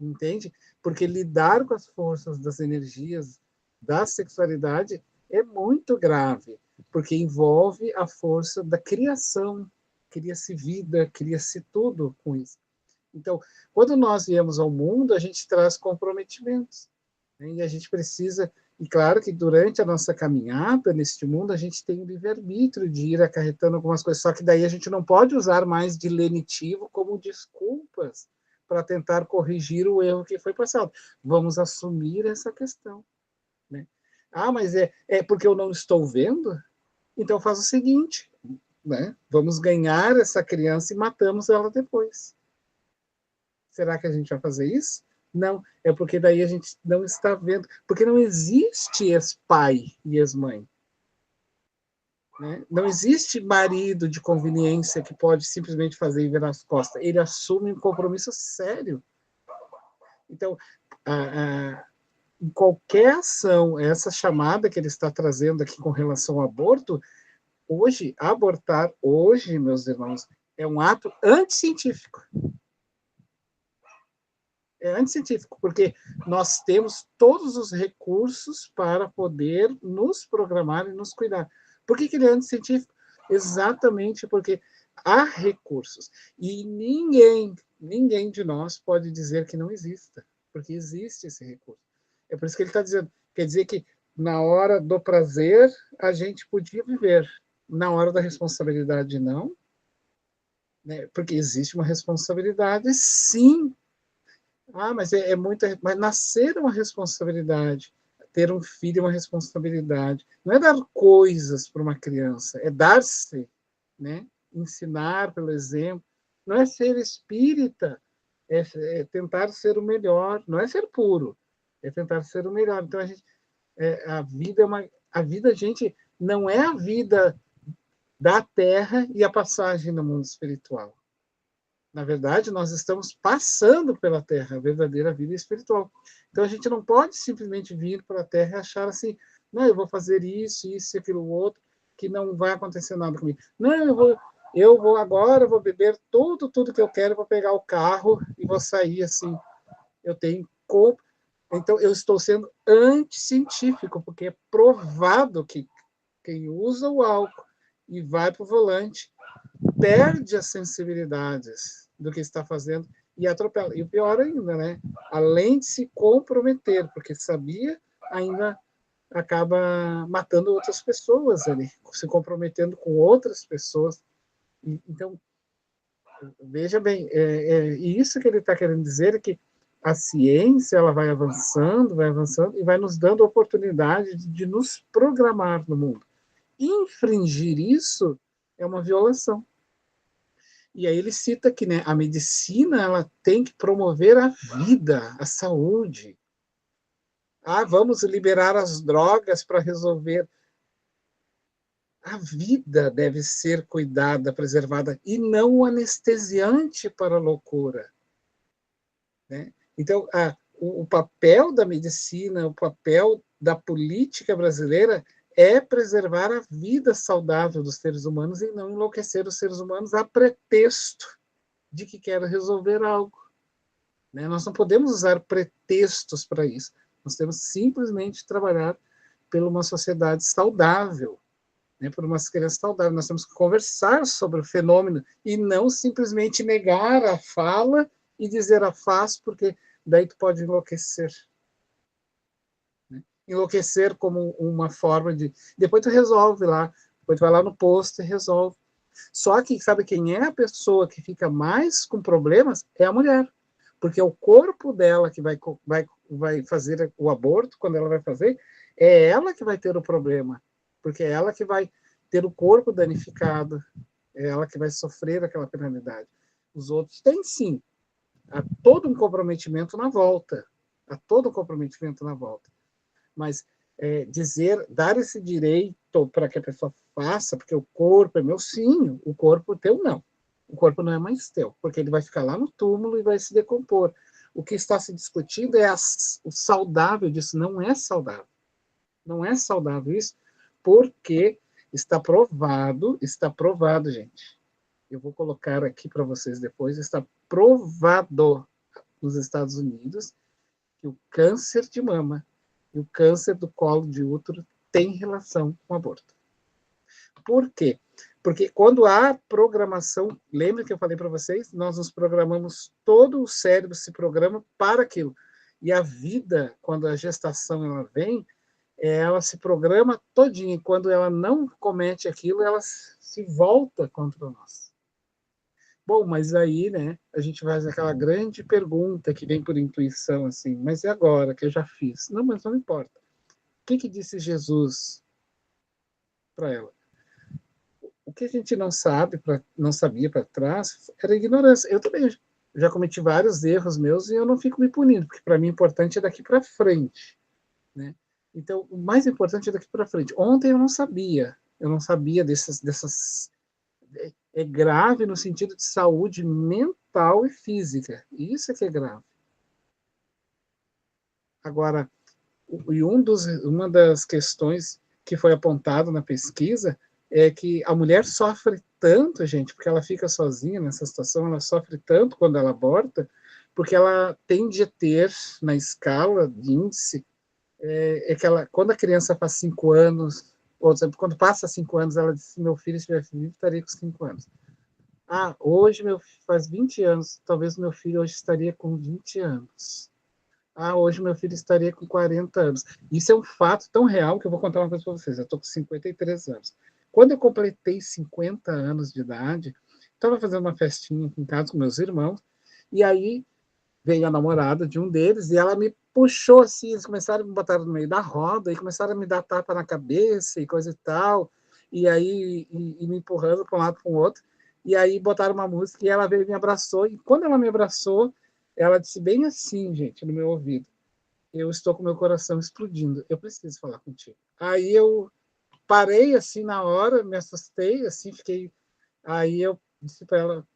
entende? Porque lidar com as forças das energias da sexualidade é muito grave, porque envolve a força da criação, cria-se vida, cria-se tudo com isso. Então, quando nós viemos ao mundo, a gente traz comprometimentos, né? E a gente precisa, e claro que durante a nossa caminhada neste mundo, a gente tem o livre-arbítrio de ir acarretando algumas coisas, só que daí a gente não pode usar mais de lenitivo como desculpas para tentar corrigir o erro que foi passado. Vamos assumir essa questão. Né? Mas é porque eu não estou vendo? Então faz o seguinte, né? Vamos ganhar essa criança e matamos ela depois. Será que a gente vai fazer isso? Não, é porque daí a gente não está vendo, porque não existe ex-pai e ex-mãe. Né? Não existe marido de conveniência que pode simplesmente fazer e virar as costas. Ele assume um compromisso sério. Então, em qualquer ação, essa chamada que ele está trazendo aqui com relação ao aborto, abortar hoje, meus irmãos, é um ato anticientífico. É anticientífico, porque nós temos todos os recursos para poder nos programar e nos cuidar. Por que ele é anticientífico? Exatamente porque há recursos. E ninguém de nós pode dizer que não exista, porque existe esse recurso. É por isso que ele está dizendo, quer dizer que na hora do prazer a gente podia viver, na hora da responsabilidade não, né? Porque existe uma responsabilidade, sim. Mas mas nascer é uma responsabilidade, ter um filho é uma responsabilidade. Não é dar coisas para uma criança, é dar-se, né? Ensinar pelo exemplo. Não é ser espírita, é tentar ser o melhor. Não é ser puro, é tentar ser o melhor. Então a vida, gente, não é a vida da Terra e a passagem no mundo espiritual. Na verdade, nós estamos passando pela Terra, a verdadeira vida espiritual. Então, a gente não pode simplesmente vir para a Terra e achar assim, não, eu vou fazer isso, aquilo, outro, que não vai acontecer nada comigo. Não, eu vou agora, vou beber tudo que eu quero, vou pegar o carro e vou sair assim. Eu tenho corpo. Então, eu estou sendo anticientífico, porque é provado que quem usa o álcool e vai para o volante perde as sensibilidades do que está fazendo e atropela. E o pior ainda, né? Além de se comprometer, porque sabia, ainda acaba matando outras pessoas ali, se comprometendo com outras pessoas. Então, veja bem, isso que ele está querendo dizer, é que a ciência ela vai avançando e vai nos dando a oportunidade de nos programar no mundo. Infringir isso é uma violação. E aí ele cita que, né, a medicina ela tem que promover a vida, a saúde. Vamos liberar as drogas para resolver. A vida deve ser cuidada, preservada, e não o anestesiante para a loucura. Né? Então, o papel da medicina, o papel da política brasileira é preservar a vida saudável dos seres humanos e não enlouquecer os seres humanos a pretexto de que quer resolver algo. Né? Nós não podemos usar pretextos para isso. Nós temos simplesmente trabalhar por uma sociedade saudável, né? Por uma criança saudável. Nós temos que conversar sobre o fenômeno e não simplesmente negar a fala e dizer faz, porque daí tu pode enlouquecer. Né? Enlouquecer como uma forma de... Depois tu resolve lá, depois tu vai lá no posto e resolve. Só que sabe quem é a pessoa que fica mais com problemas? É a mulher. Porque o corpo dela que vai fazer o aborto, quando ela vai fazer, é ela que vai ter o problema. Porque é ela que vai ter o corpo danificado, é ela que vai sofrer aquela penalidade. Os outros têm, sim, há todo um comprometimento na volta. Há todo um comprometimento na volta. Mas dar esse direito para que a pessoa faça, porque o corpo é meu, sim, o corpo teu não. O corpo não é mais teu, porque ele vai ficar lá no túmulo e vai se decompor. O que está se discutindo é o saudável disso. Não é saudável. Não é saudável isso, porque está provado, gente. Eu vou colocar aqui para vocês depois, está provado nos Estados Unidos que o câncer de mama e o câncer do colo de útero têm relação com o aborto. Por quê? Porque quando há programação, lembra que eu falei para vocês? Nós nos programamos, todo o cérebro se programa para aquilo. E a vida, quando a gestação ela vem, ela se programa todinha. E quando ela não comete aquilo, ela se volta contra nós. Bom, mas aí, né, a gente faz aquela grande pergunta que vem por intuição, assim, mas e agora que eu já fiz? Não, mas não importa. O que disse Jesus para ela? O que a gente não sabia para trás, era ignorância. Eu também já cometi vários erros meus e eu não fico me punindo, porque para mim o importante é daqui para frente. Né? Então, o mais importante é daqui para frente. Ontem eu não sabia dessas... É grave no sentido de saúde mental e física. Isso é que é grave. Agora, uma das questões que foi apontada na pesquisa é que a mulher sofre tanto, gente, porque ela fica sozinha nessa situação, ela sofre tanto quando ela aborta, porque ela tende a ter, na escala de índice, que quando a criança faz 5 anos, ou exemplo, quando passa 5 anos, ela diz, se meu filho estivesse vivo, estaria com 5 anos. Hoje meu filho faz 20 anos, talvez meu filho hoje estaria com 20 anos. Hoje meu filho estaria com 40 anos. Isso é um fato tão real que eu vou contar uma coisa para vocês. Eu estou com 53 anos. Quando eu completei 50 anos de idade, estava fazendo uma festinha aqui em casa com meus irmãos, e aí veio a namorada de um deles, e ela me puxou assim, eles começaram a me botar no meio da roda, e começaram a me dar tapa na cabeça, e coisa e tal, e aí e me empurrando para um lado para o outro, e aí botaram uma música, e ela veio e me abraçou, e quando ela me abraçou, ela disse bem assim, gente, no meu ouvido, eu estou com meu coração explodindo, eu preciso falar contigo. Aí eu parei assim na hora, me assustei, assim, fiquei... Aí eu disse para ela,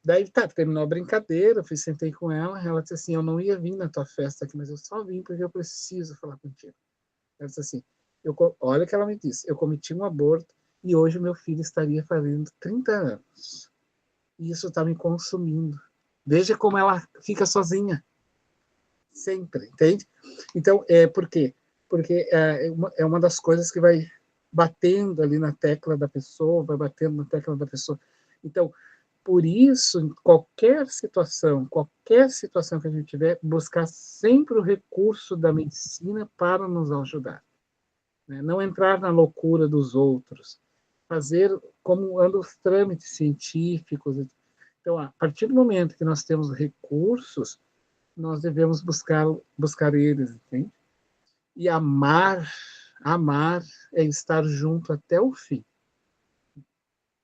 daí terminou a brincadeira, eu sentei com ela disse assim, eu não ia vir na tua festa aqui, mas eu só vim porque eu preciso falar contigo. Ela disse assim, olha o que ela me disse, eu cometi um aborto e hoje meu filho estaria fazendo 30 anos. E isso está me consumindo. Veja como ela fica sozinha. Sempre, entende? Então, por quê? Porque é uma das coisas que vai batendo ali na tecla da pessoa, vai batendo na tecla da pessoa. Então, por isso, em qualquer situação que a gente tiver, buscar sempre o recurso da medicina para nos ajudar. Né? Não entrar na loucura dos outros. fazer como andam os trâmites científicos. Então, a partir do momento que nós temos recursos, nós devemos buscar eles, entende? E amar é estar junto até o fim.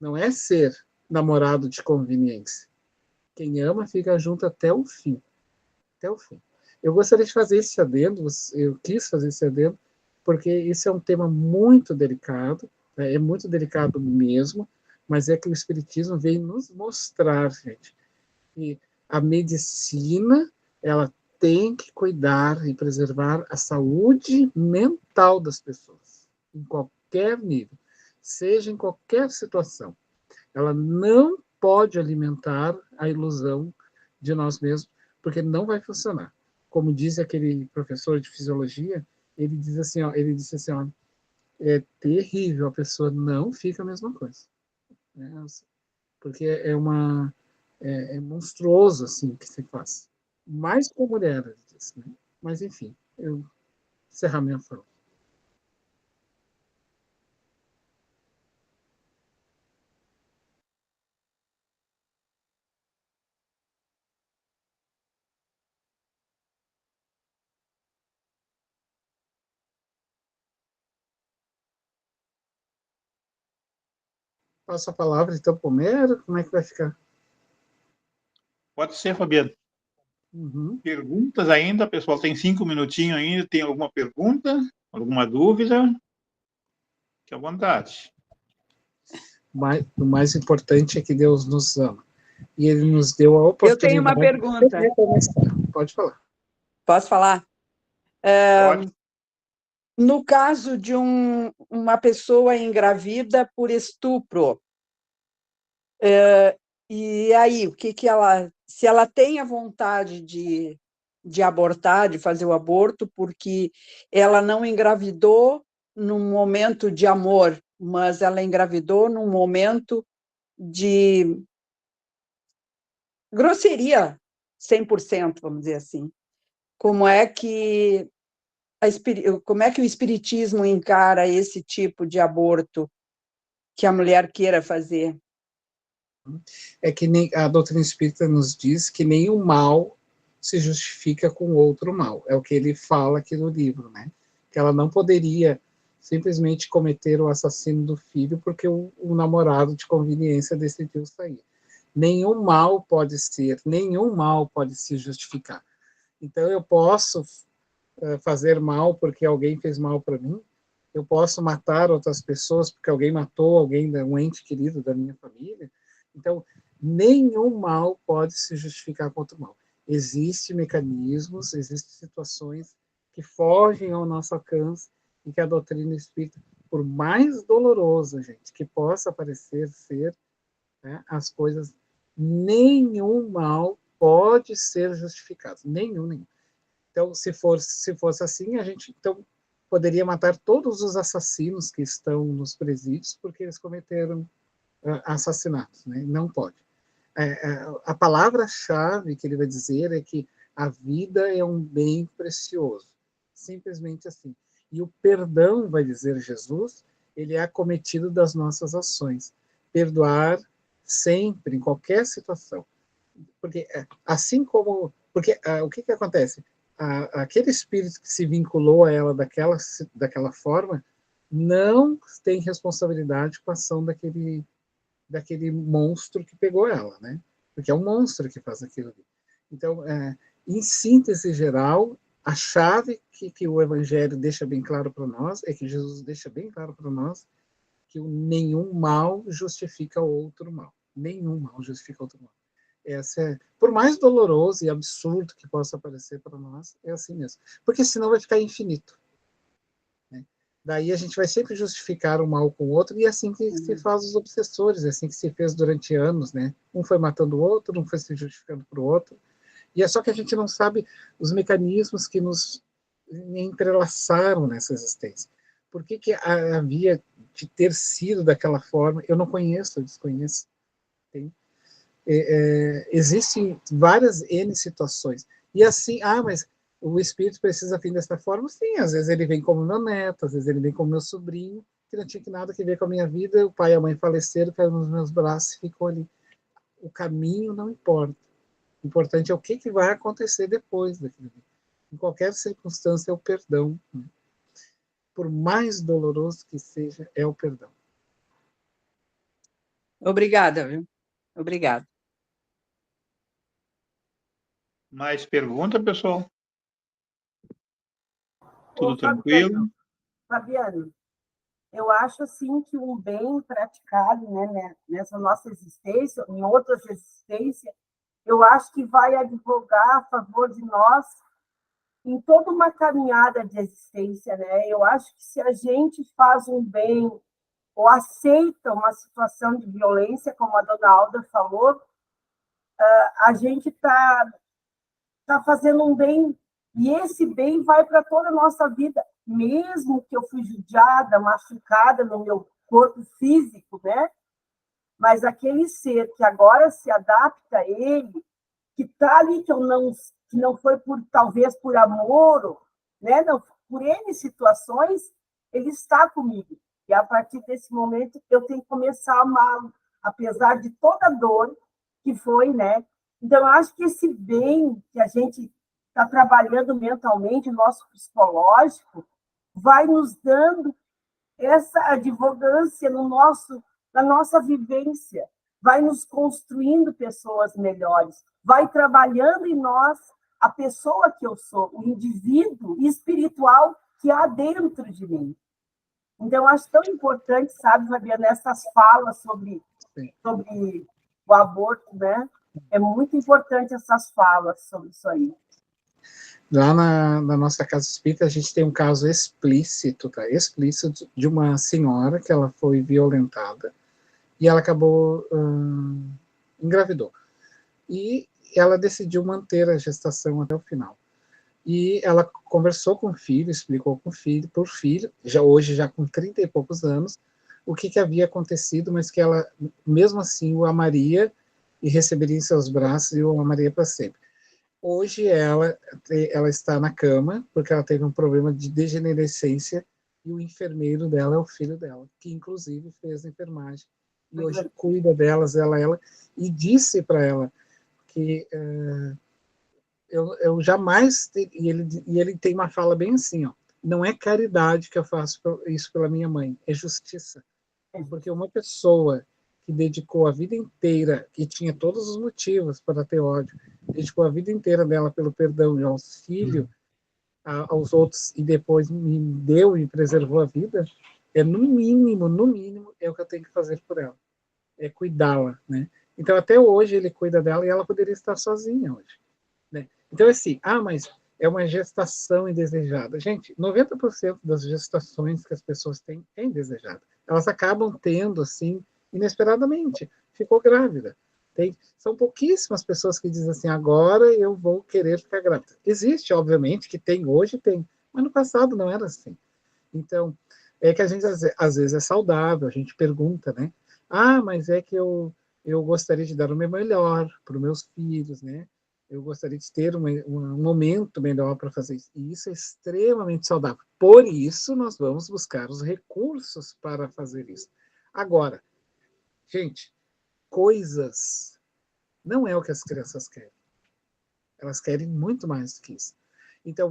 Não é ser namorado de conveniência. Quem ama fica junto até o fim. Até o fim. Eu gostaria de fazer esse adendo, eu quis fazer esse adendo, porque isso é um tema muito delicado, é muito delicado mesmo, mas é que o Espiritismo vem nos mostrar, gente, que a medicina, ela tem que cuidar e preservar a saúde mental das pessoas, em qualquer nível, seja em qualquer situação. Ela não pode alimentar a ilusão de nós mesmos, porque não vai funcionar. Como diz aquele professor de fisiologia, ele disse assim, ó, é terrível, a pessoa não fica a mesma coisa. Né? Porque é monstruoso assim o que se faz. Mais com mulher, ele disse, né? Mas enfim, eu encerrar minha fala. Passo a palavra então para o Homero, como é que vai ficar? Pode ser, Fabiano. Uhum. Perguntas ainda? Pessoal, tem 5 minutinhos ainda. Tem alguma pergunta? Alguma dúvida? Fique à vontade. O mais importante é que Deus nos ama. E Ele nos deu a oportunidade... Eu tenho uma pergunta. Pode falar. Posso falar? Pode. No caso de uma pessoa engravida por estupro, e aí, o que ela... Se ela tem a vontade de abortar, de fazer o aborto, porque ela não engravidou num momento de amor, mas ela engravidou num momento de grosseria 100%, vamos dizer assim. Como é que o espiritismo encara esse tipo de aborto que a mulher queira fazer? É que a doutrina espírita nos diz que nenhum mal se justifica com outro mal. É o que ele fala aqui no livro, né? Que ela não poderia simplesmente cometer o assassino do filho porque o namorado de conveniência decidiu sair. Nenhum mal pode se justificar. Então eu posso fazer mal porque alguém fez mal para mim, eu posso matar outras pessoas porque alguém matou alguém, um ente querido da minha família. Então, nenhum mal pode se justificar contra o mal. Existem mecanismos, existem situações que fogem ao nosso alcance e que a doutrina espírita, por mais dolorosa, gente, que possa parecer ser, né, as coisas, nenhum mal pode ser justificado. Nenhum. Então, se fosse assim, a gente então poderia matar todos os assassinos que estão nos presídios porque eles cometeram assassinatos, né? Não pode. A palavra-chave que ele vai dizer é que a vida é um bem precioso, simplesmente assim. E o perdão, vai dizer Jesus, ele é acometido das nossas ações. Perdoar sempre, em qualquer situação. Porque assim como... Porque o que acontece? Aquele espírito que se vinculou a ela daquela forma não tem responsabilidade com a ação daquele monstro que pegou ela, né? Porque é um monstro que faz aquilo ali. Então, em síntese geral, a chave que o Evangelho deixa bem claro para nós é que Jesus deixa bem claro para nós que nenhum mal justifica outro mal. Nenhum mal justifica outro mal. Por mais doloroso e absurdo que possa parecer para nós, é assim mesmo. Porque senão vai ficar infinito. Né? Daí a gente vai sempre justificar o mal com o outro, e é assim que se faz os obsessores, é assim que se fez durante anos, né? Um foi matando o outro, um foi se justificando para o outro, e é só que a gente não sabe os mecanismos que nos entrelaçaram nessa existência. Por que havia de ter sido daquela forma? Eu não conheço, eu desconheço. Tem? Existem várias N situações. E assim, mas o espírito precisa vir dessa forma? Sim, às vezes ele vem como meu neto, às vezes ele vem como meu sobrinho, que não tinha nada a ver com a minha vida, o pai e a mãe faleceram, caiu nos meus braços e ficou ali. O caminho não importa. O importante é o que vai acontecer depois daquilo. Em qualquer circunstância, é o perdão. Né? Por mais doloroso que seja, é o perdão. Obrigada, viu? Obrigada. Mais pergunta, pessoal? Tudo Ô, tranquilo? Fabiano, eu acho assim que um bem praticado, né, nessa nossa existência, em outras existências, eu acho que vai advogar a favor de nós em toda uma caminhada de existência, né? Eu acho que se a gente faz um bem ou aceita uma situação de violência, como a dona Alda falou, a gente está fazendo um bem, e esse bem vai para toda a nossa vida, mesmo que eu fui judiada, machucada no meu corpo físico, né? Mas aquele ser que agora se adapta a ele, que está ali, que não foi talvez por amor, né? Não, por N situações, ele está comigo. E a partir desse momento eu tenho que começar a amá-lo, apesar de toda a dor que foi, né? Então, eu acho que esse bem que a gente está trabalhando mentalmente, o nosso psicológico, vai nos dando essa advogância na nossa vivência, vai nos construindo pessoas melhores, vai trabalhando em nós a pessoa que eu sou, o indivíduo espiritual que há dentro de mim. Então, eu acho tão importante, sabe, Fabiana, essas falas sobre o aborto, né? É muito importante essas falas sobre isso aí. Lá na nossa casa espírita, a gente tem um caso explícito, tá? Explícito, de uma senhora que ela foi violentada e ela acabou engravidou. E ela decidiu manter a gestação até o final. E ela conversou com o filho, explicou com o filho, por filho, hoje já com 30 e poucos anos, o que havia acontecido, mas que ela, mesmo assim, o amaria e receberia em seus braços e o amaria para sempre. Hoje ela está na cama, porque ela teve um problema de degenerescência, e o enfermeiro dela é o filho dela, que inclusive fez enfermagem. E hoje cuida delas, ela e disse para ela que eu jamais... E ele tem uma fala bem assim, ó, não é caridade que eu faço isso pela minha mãe, é justiça. Porque uma pessoa que dedicou a vida inteira, que tinha todos os motivos para ter ódio, dedicou a vida inteira dela pelo perdão e auxílio aos outros, e depois me deu e preservou a vida, no mínimo, é o que eu tenho que fazer por ela. É cuidá-la, né? Então, até hoje, ele cuida dela e ela poderia estar sozinha hoje. Né? Então, assim, mas é uma gestação indesejada. Gente, 90% das gestações que as pessoas têm é indesejada. Elas acabam tendo, assim, inesperadamente. Ficou grávida. São pouquíssimas pessoas que dizem assim, agora eu vou querer ficar grávida. Existe, obviamente, que hoje tem, mas no passado não era assim. Então, é que a gente, às vezes, é saudável, a gente pergunta, né? Mas é que eu gostaria de dar o meu melhor para os meus filhos, né? Eu gostaria de ter um momento melhor para fazer isso. E isso é extremamente saudável. Por isso, nós vamos buscar os recursos para fazer isso. Agora, gente, coisas não é o que as crianças querem. Elas querem muito mais do que isso. Então,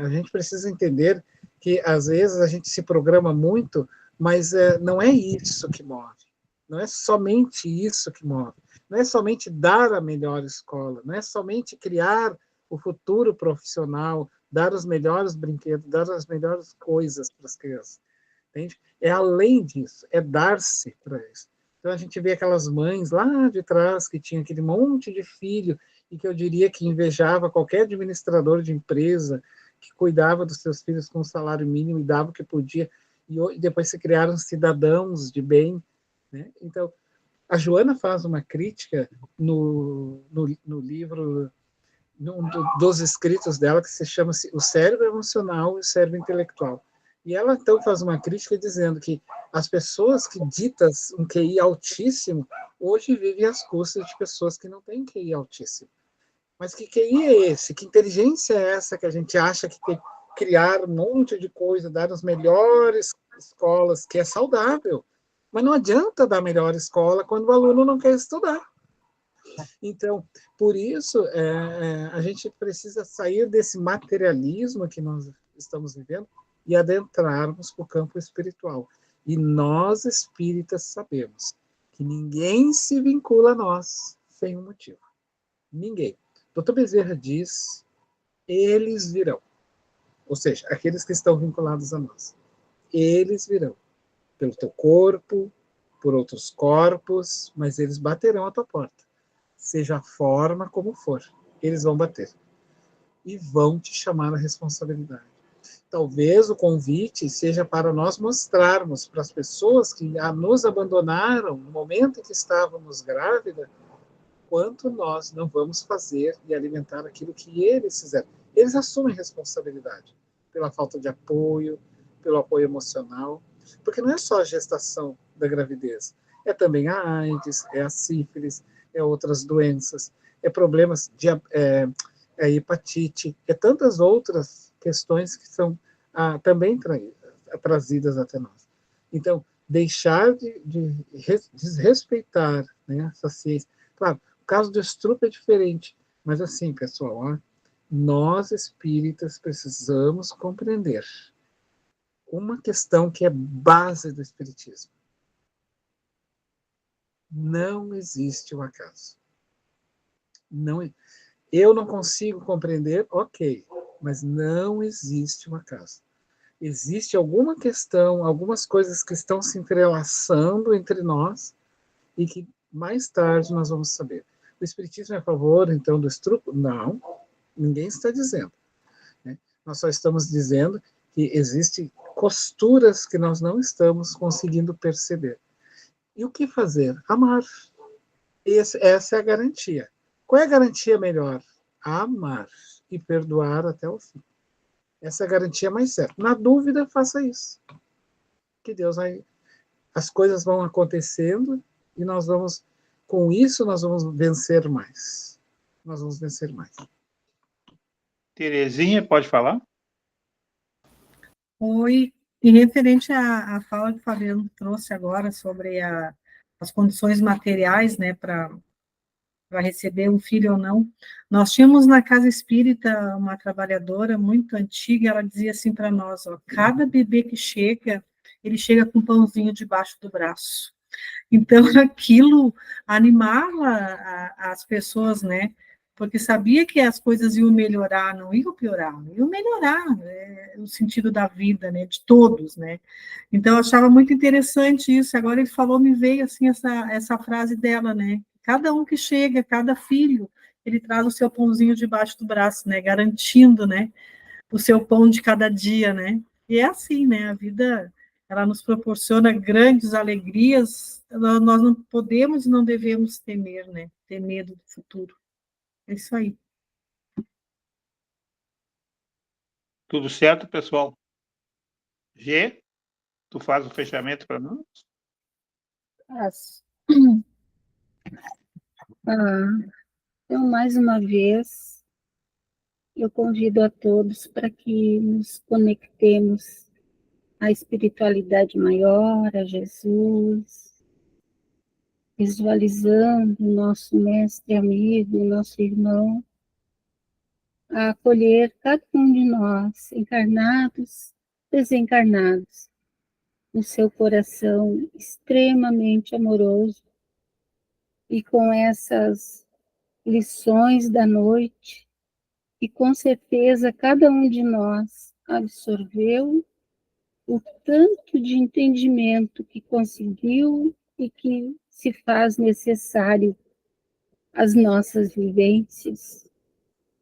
a gente precisa entender que, às vezes, a gente se programa muito, mas não é isso que move. Não é somente isso que move. Não é somente dar a melhor escola, não é somente criar o futuro profissional, dar os melhores brinquedos, dar as melhores coisas para as crianças. Entende? É além disso, é dar-se para isso. Então a gente vê aquelas mães lá de trás que tinham aquele monte de filho e que eu diria que invejava qualquer administrador de empresa que cuidava dos seus filhos com um salário mínimo e dava o que podia, e depois se criaram cidadãos de bem. Né? Então, a Joana faz uma crítica no livro, dos escritos dela, que se chama O Cérebro Emocional e o Cérebro Intelectual. E ela, então, faz uma crítica dizendo que as pessoas que ditas um QI altíssimo, hoje vivem às custas de pessoas que não têm QI altíssimo. Mas que QI é esse? Que inteligência é essa que a gente acha que tem que criar um monte de coisa, dar os melhores escolas, que é saudável. Mas não adianta dar melhor escola quando o aluno não quer estudar. Então, por isso, a gente precisa sair desse materialismo que nós estamos vivendo e adentrarmos para o campo espiritual. E nós, espíritas, sabemos que ninguém se vincula a nós sem um motivo. Ninguém. Dr. Bezerra diz, eles virão. Ou seja, aqueles que estão vinculados a nós. Eles virão. Pelo teu corpo, por outros corpos, mas eles baterão a tua porta. Seja a forma como for, eles vão bater. E vão te chamar a responsabilidade. Talvez o convite seja para nós mostrarmos para as pessoas que nos abandonaram no momento em que estávamos grávidas, quanto nós não vamos fazer e alimentar aquilo que eles fizeram. Eles assumem responsabilidade pela falta de apoio, pelo apoio emocional, porque não é só a gestação da gravidez, é também a AIDS, é a sífilis, é outras doenças, é problemas de hepatite, é tantas outras questões que são também trazidas até nós. Então, deixar de desrespeitar, né, essa ciência. Claro, o caso do estrupo é diferente, mas assim, pessoal, ó, nós espíritas precisamos compreender uma questão que é base do espiritismo. Não existe o acaso. Eu não consigo compreender, ok, mas não existe um acaso. Existe alguma questão, algumas coisas que estão se entrelaçando entre nós e que mais tarde nós vamos saber. O espiritismo é a favor, então, do estrupo? Não, ninguém está dizendo. Né? Nós só estamos dizendo que existem costuras que nós não estamos conseguindo perceber. E o que fazer? Amar. Essa é a garantia. Qual é a garantia melhor? Amar e perdoar até o fim. Essa é a garantia mais certa. Na dúvida, faça isso. Que Deus vai... As coisas vão acontecendo e nós vamos... Com isso, nós vamos vencer mais. Nós vamos vencer mais. Terezinha, pode falar? Oi. E referente à fala que o Fabiano trouxe agora sobre as condições materiais, né, para receber um filho ou não. Nós tínhamos na casa espírita uma trabalhadora muito antiga, ela dizia assim para nós, ó, cada bebê que chega, ele chega com um pãozinho debaixo do braço. Então, aquilo animava as pessoas, né? Porque sabia que as coisas iam melhorar, não iam piorar, iam melhorar, né? No sentido da vida, né? De todos, né? Então, eu achava muito interessante isso. Agora ele falou, me veio assim essa frase dela, né? Cada um que chega, cada filho, ele traz o seu pãozinho debaixo do braço, né? Garantindo, né? O seu pão de cada dia, né? E é assim, né? A vida, ela nos proporciona grandes alegrias, nós não podemos e não devemos temer, né? Ter medo do futuro. É isso aí. Tudo certo, pessoal? G, tu faz o fechamento para nós? Faço. Então, mais uma vez, eu convido a todos para que nos conectemos à espiritualidade maior, a Jesus, visualizando o nosso mestre amigo, nosso irmão, a acolher cada um de nós, encarnados, desencarnados, no seu coração extremamente amoroso, e com essas lições da noite, e com certeza cada um de nós absorveu o tanto de entendimento que conseguiu e que se faz necessário às nossas vivências.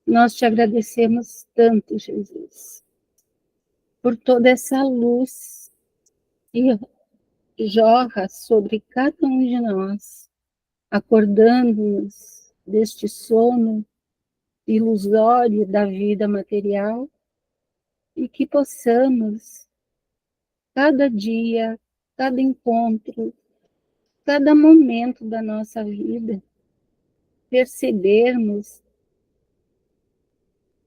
Nós te agradecemos tanto, Jesus, por toda essa luz que jorra sobre cada um de nós, acordando-nos deste sono ilusório da vida material, e que possamos, cada dia, cada encontro, cada momento da nossa vida, percebermos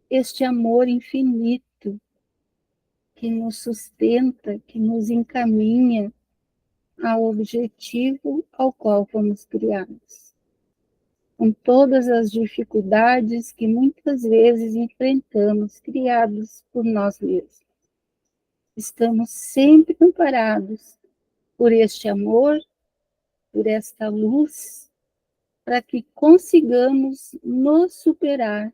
este amor infinito que nos sustenta, que nos encaminha ao objetivo ao qual fomos criados. Com todas as dificuldades que muitas vezes enfrentamos, criados por nós mesmos. Estamos sempre amparados por este amor, por esta luz, para que consigamos nos superar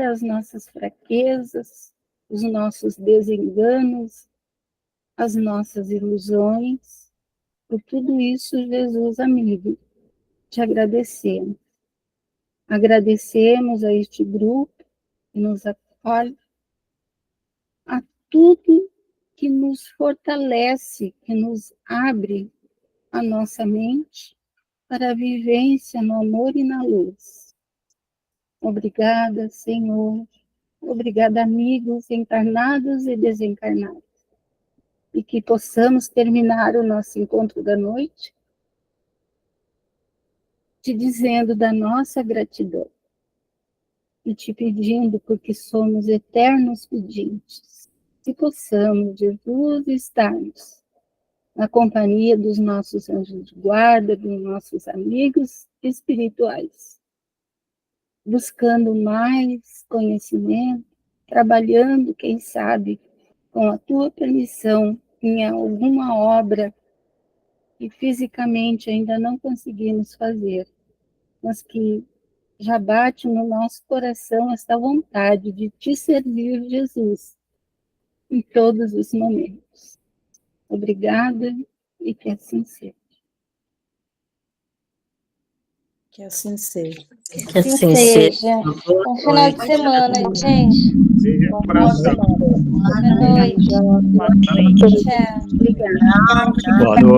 as nossas fraquezas, os nossos desenganos, as nossas ilusões. Por tudo isso, Jesus amigo, te agradecemos. Agradecemos a este grupo que nos acolhe, a tudo que nos fortalece, que nos abre a nossa mente para a vivência no amor e na luz. Obrigada, Senhor. Obrigada, amigos encarnados e desencarnados. E que possamos terminar o nosso encontro da noite te dizendo da nossa gratidão e te pedindo, porque somos eternos pedintes, que possamos, Jesus, estarmos na companhia dos nossos anjos de guarda, dos nossos amigos espirituais, buscando mais conhecimento, trabalhando, quem sabe, com a tua permissão, em alguma obra que fisicamente ainda não conseguimos fazer, mas que já bate no nosso coração esta vontade de te servir, Jesus, em todos os momentos. Obrigada e que assim seja. Que assim seja. Que assim seja. Bom final de semana, gente. Bom final de semana. Boa noite. Tchau. Obrigada. Boa noite.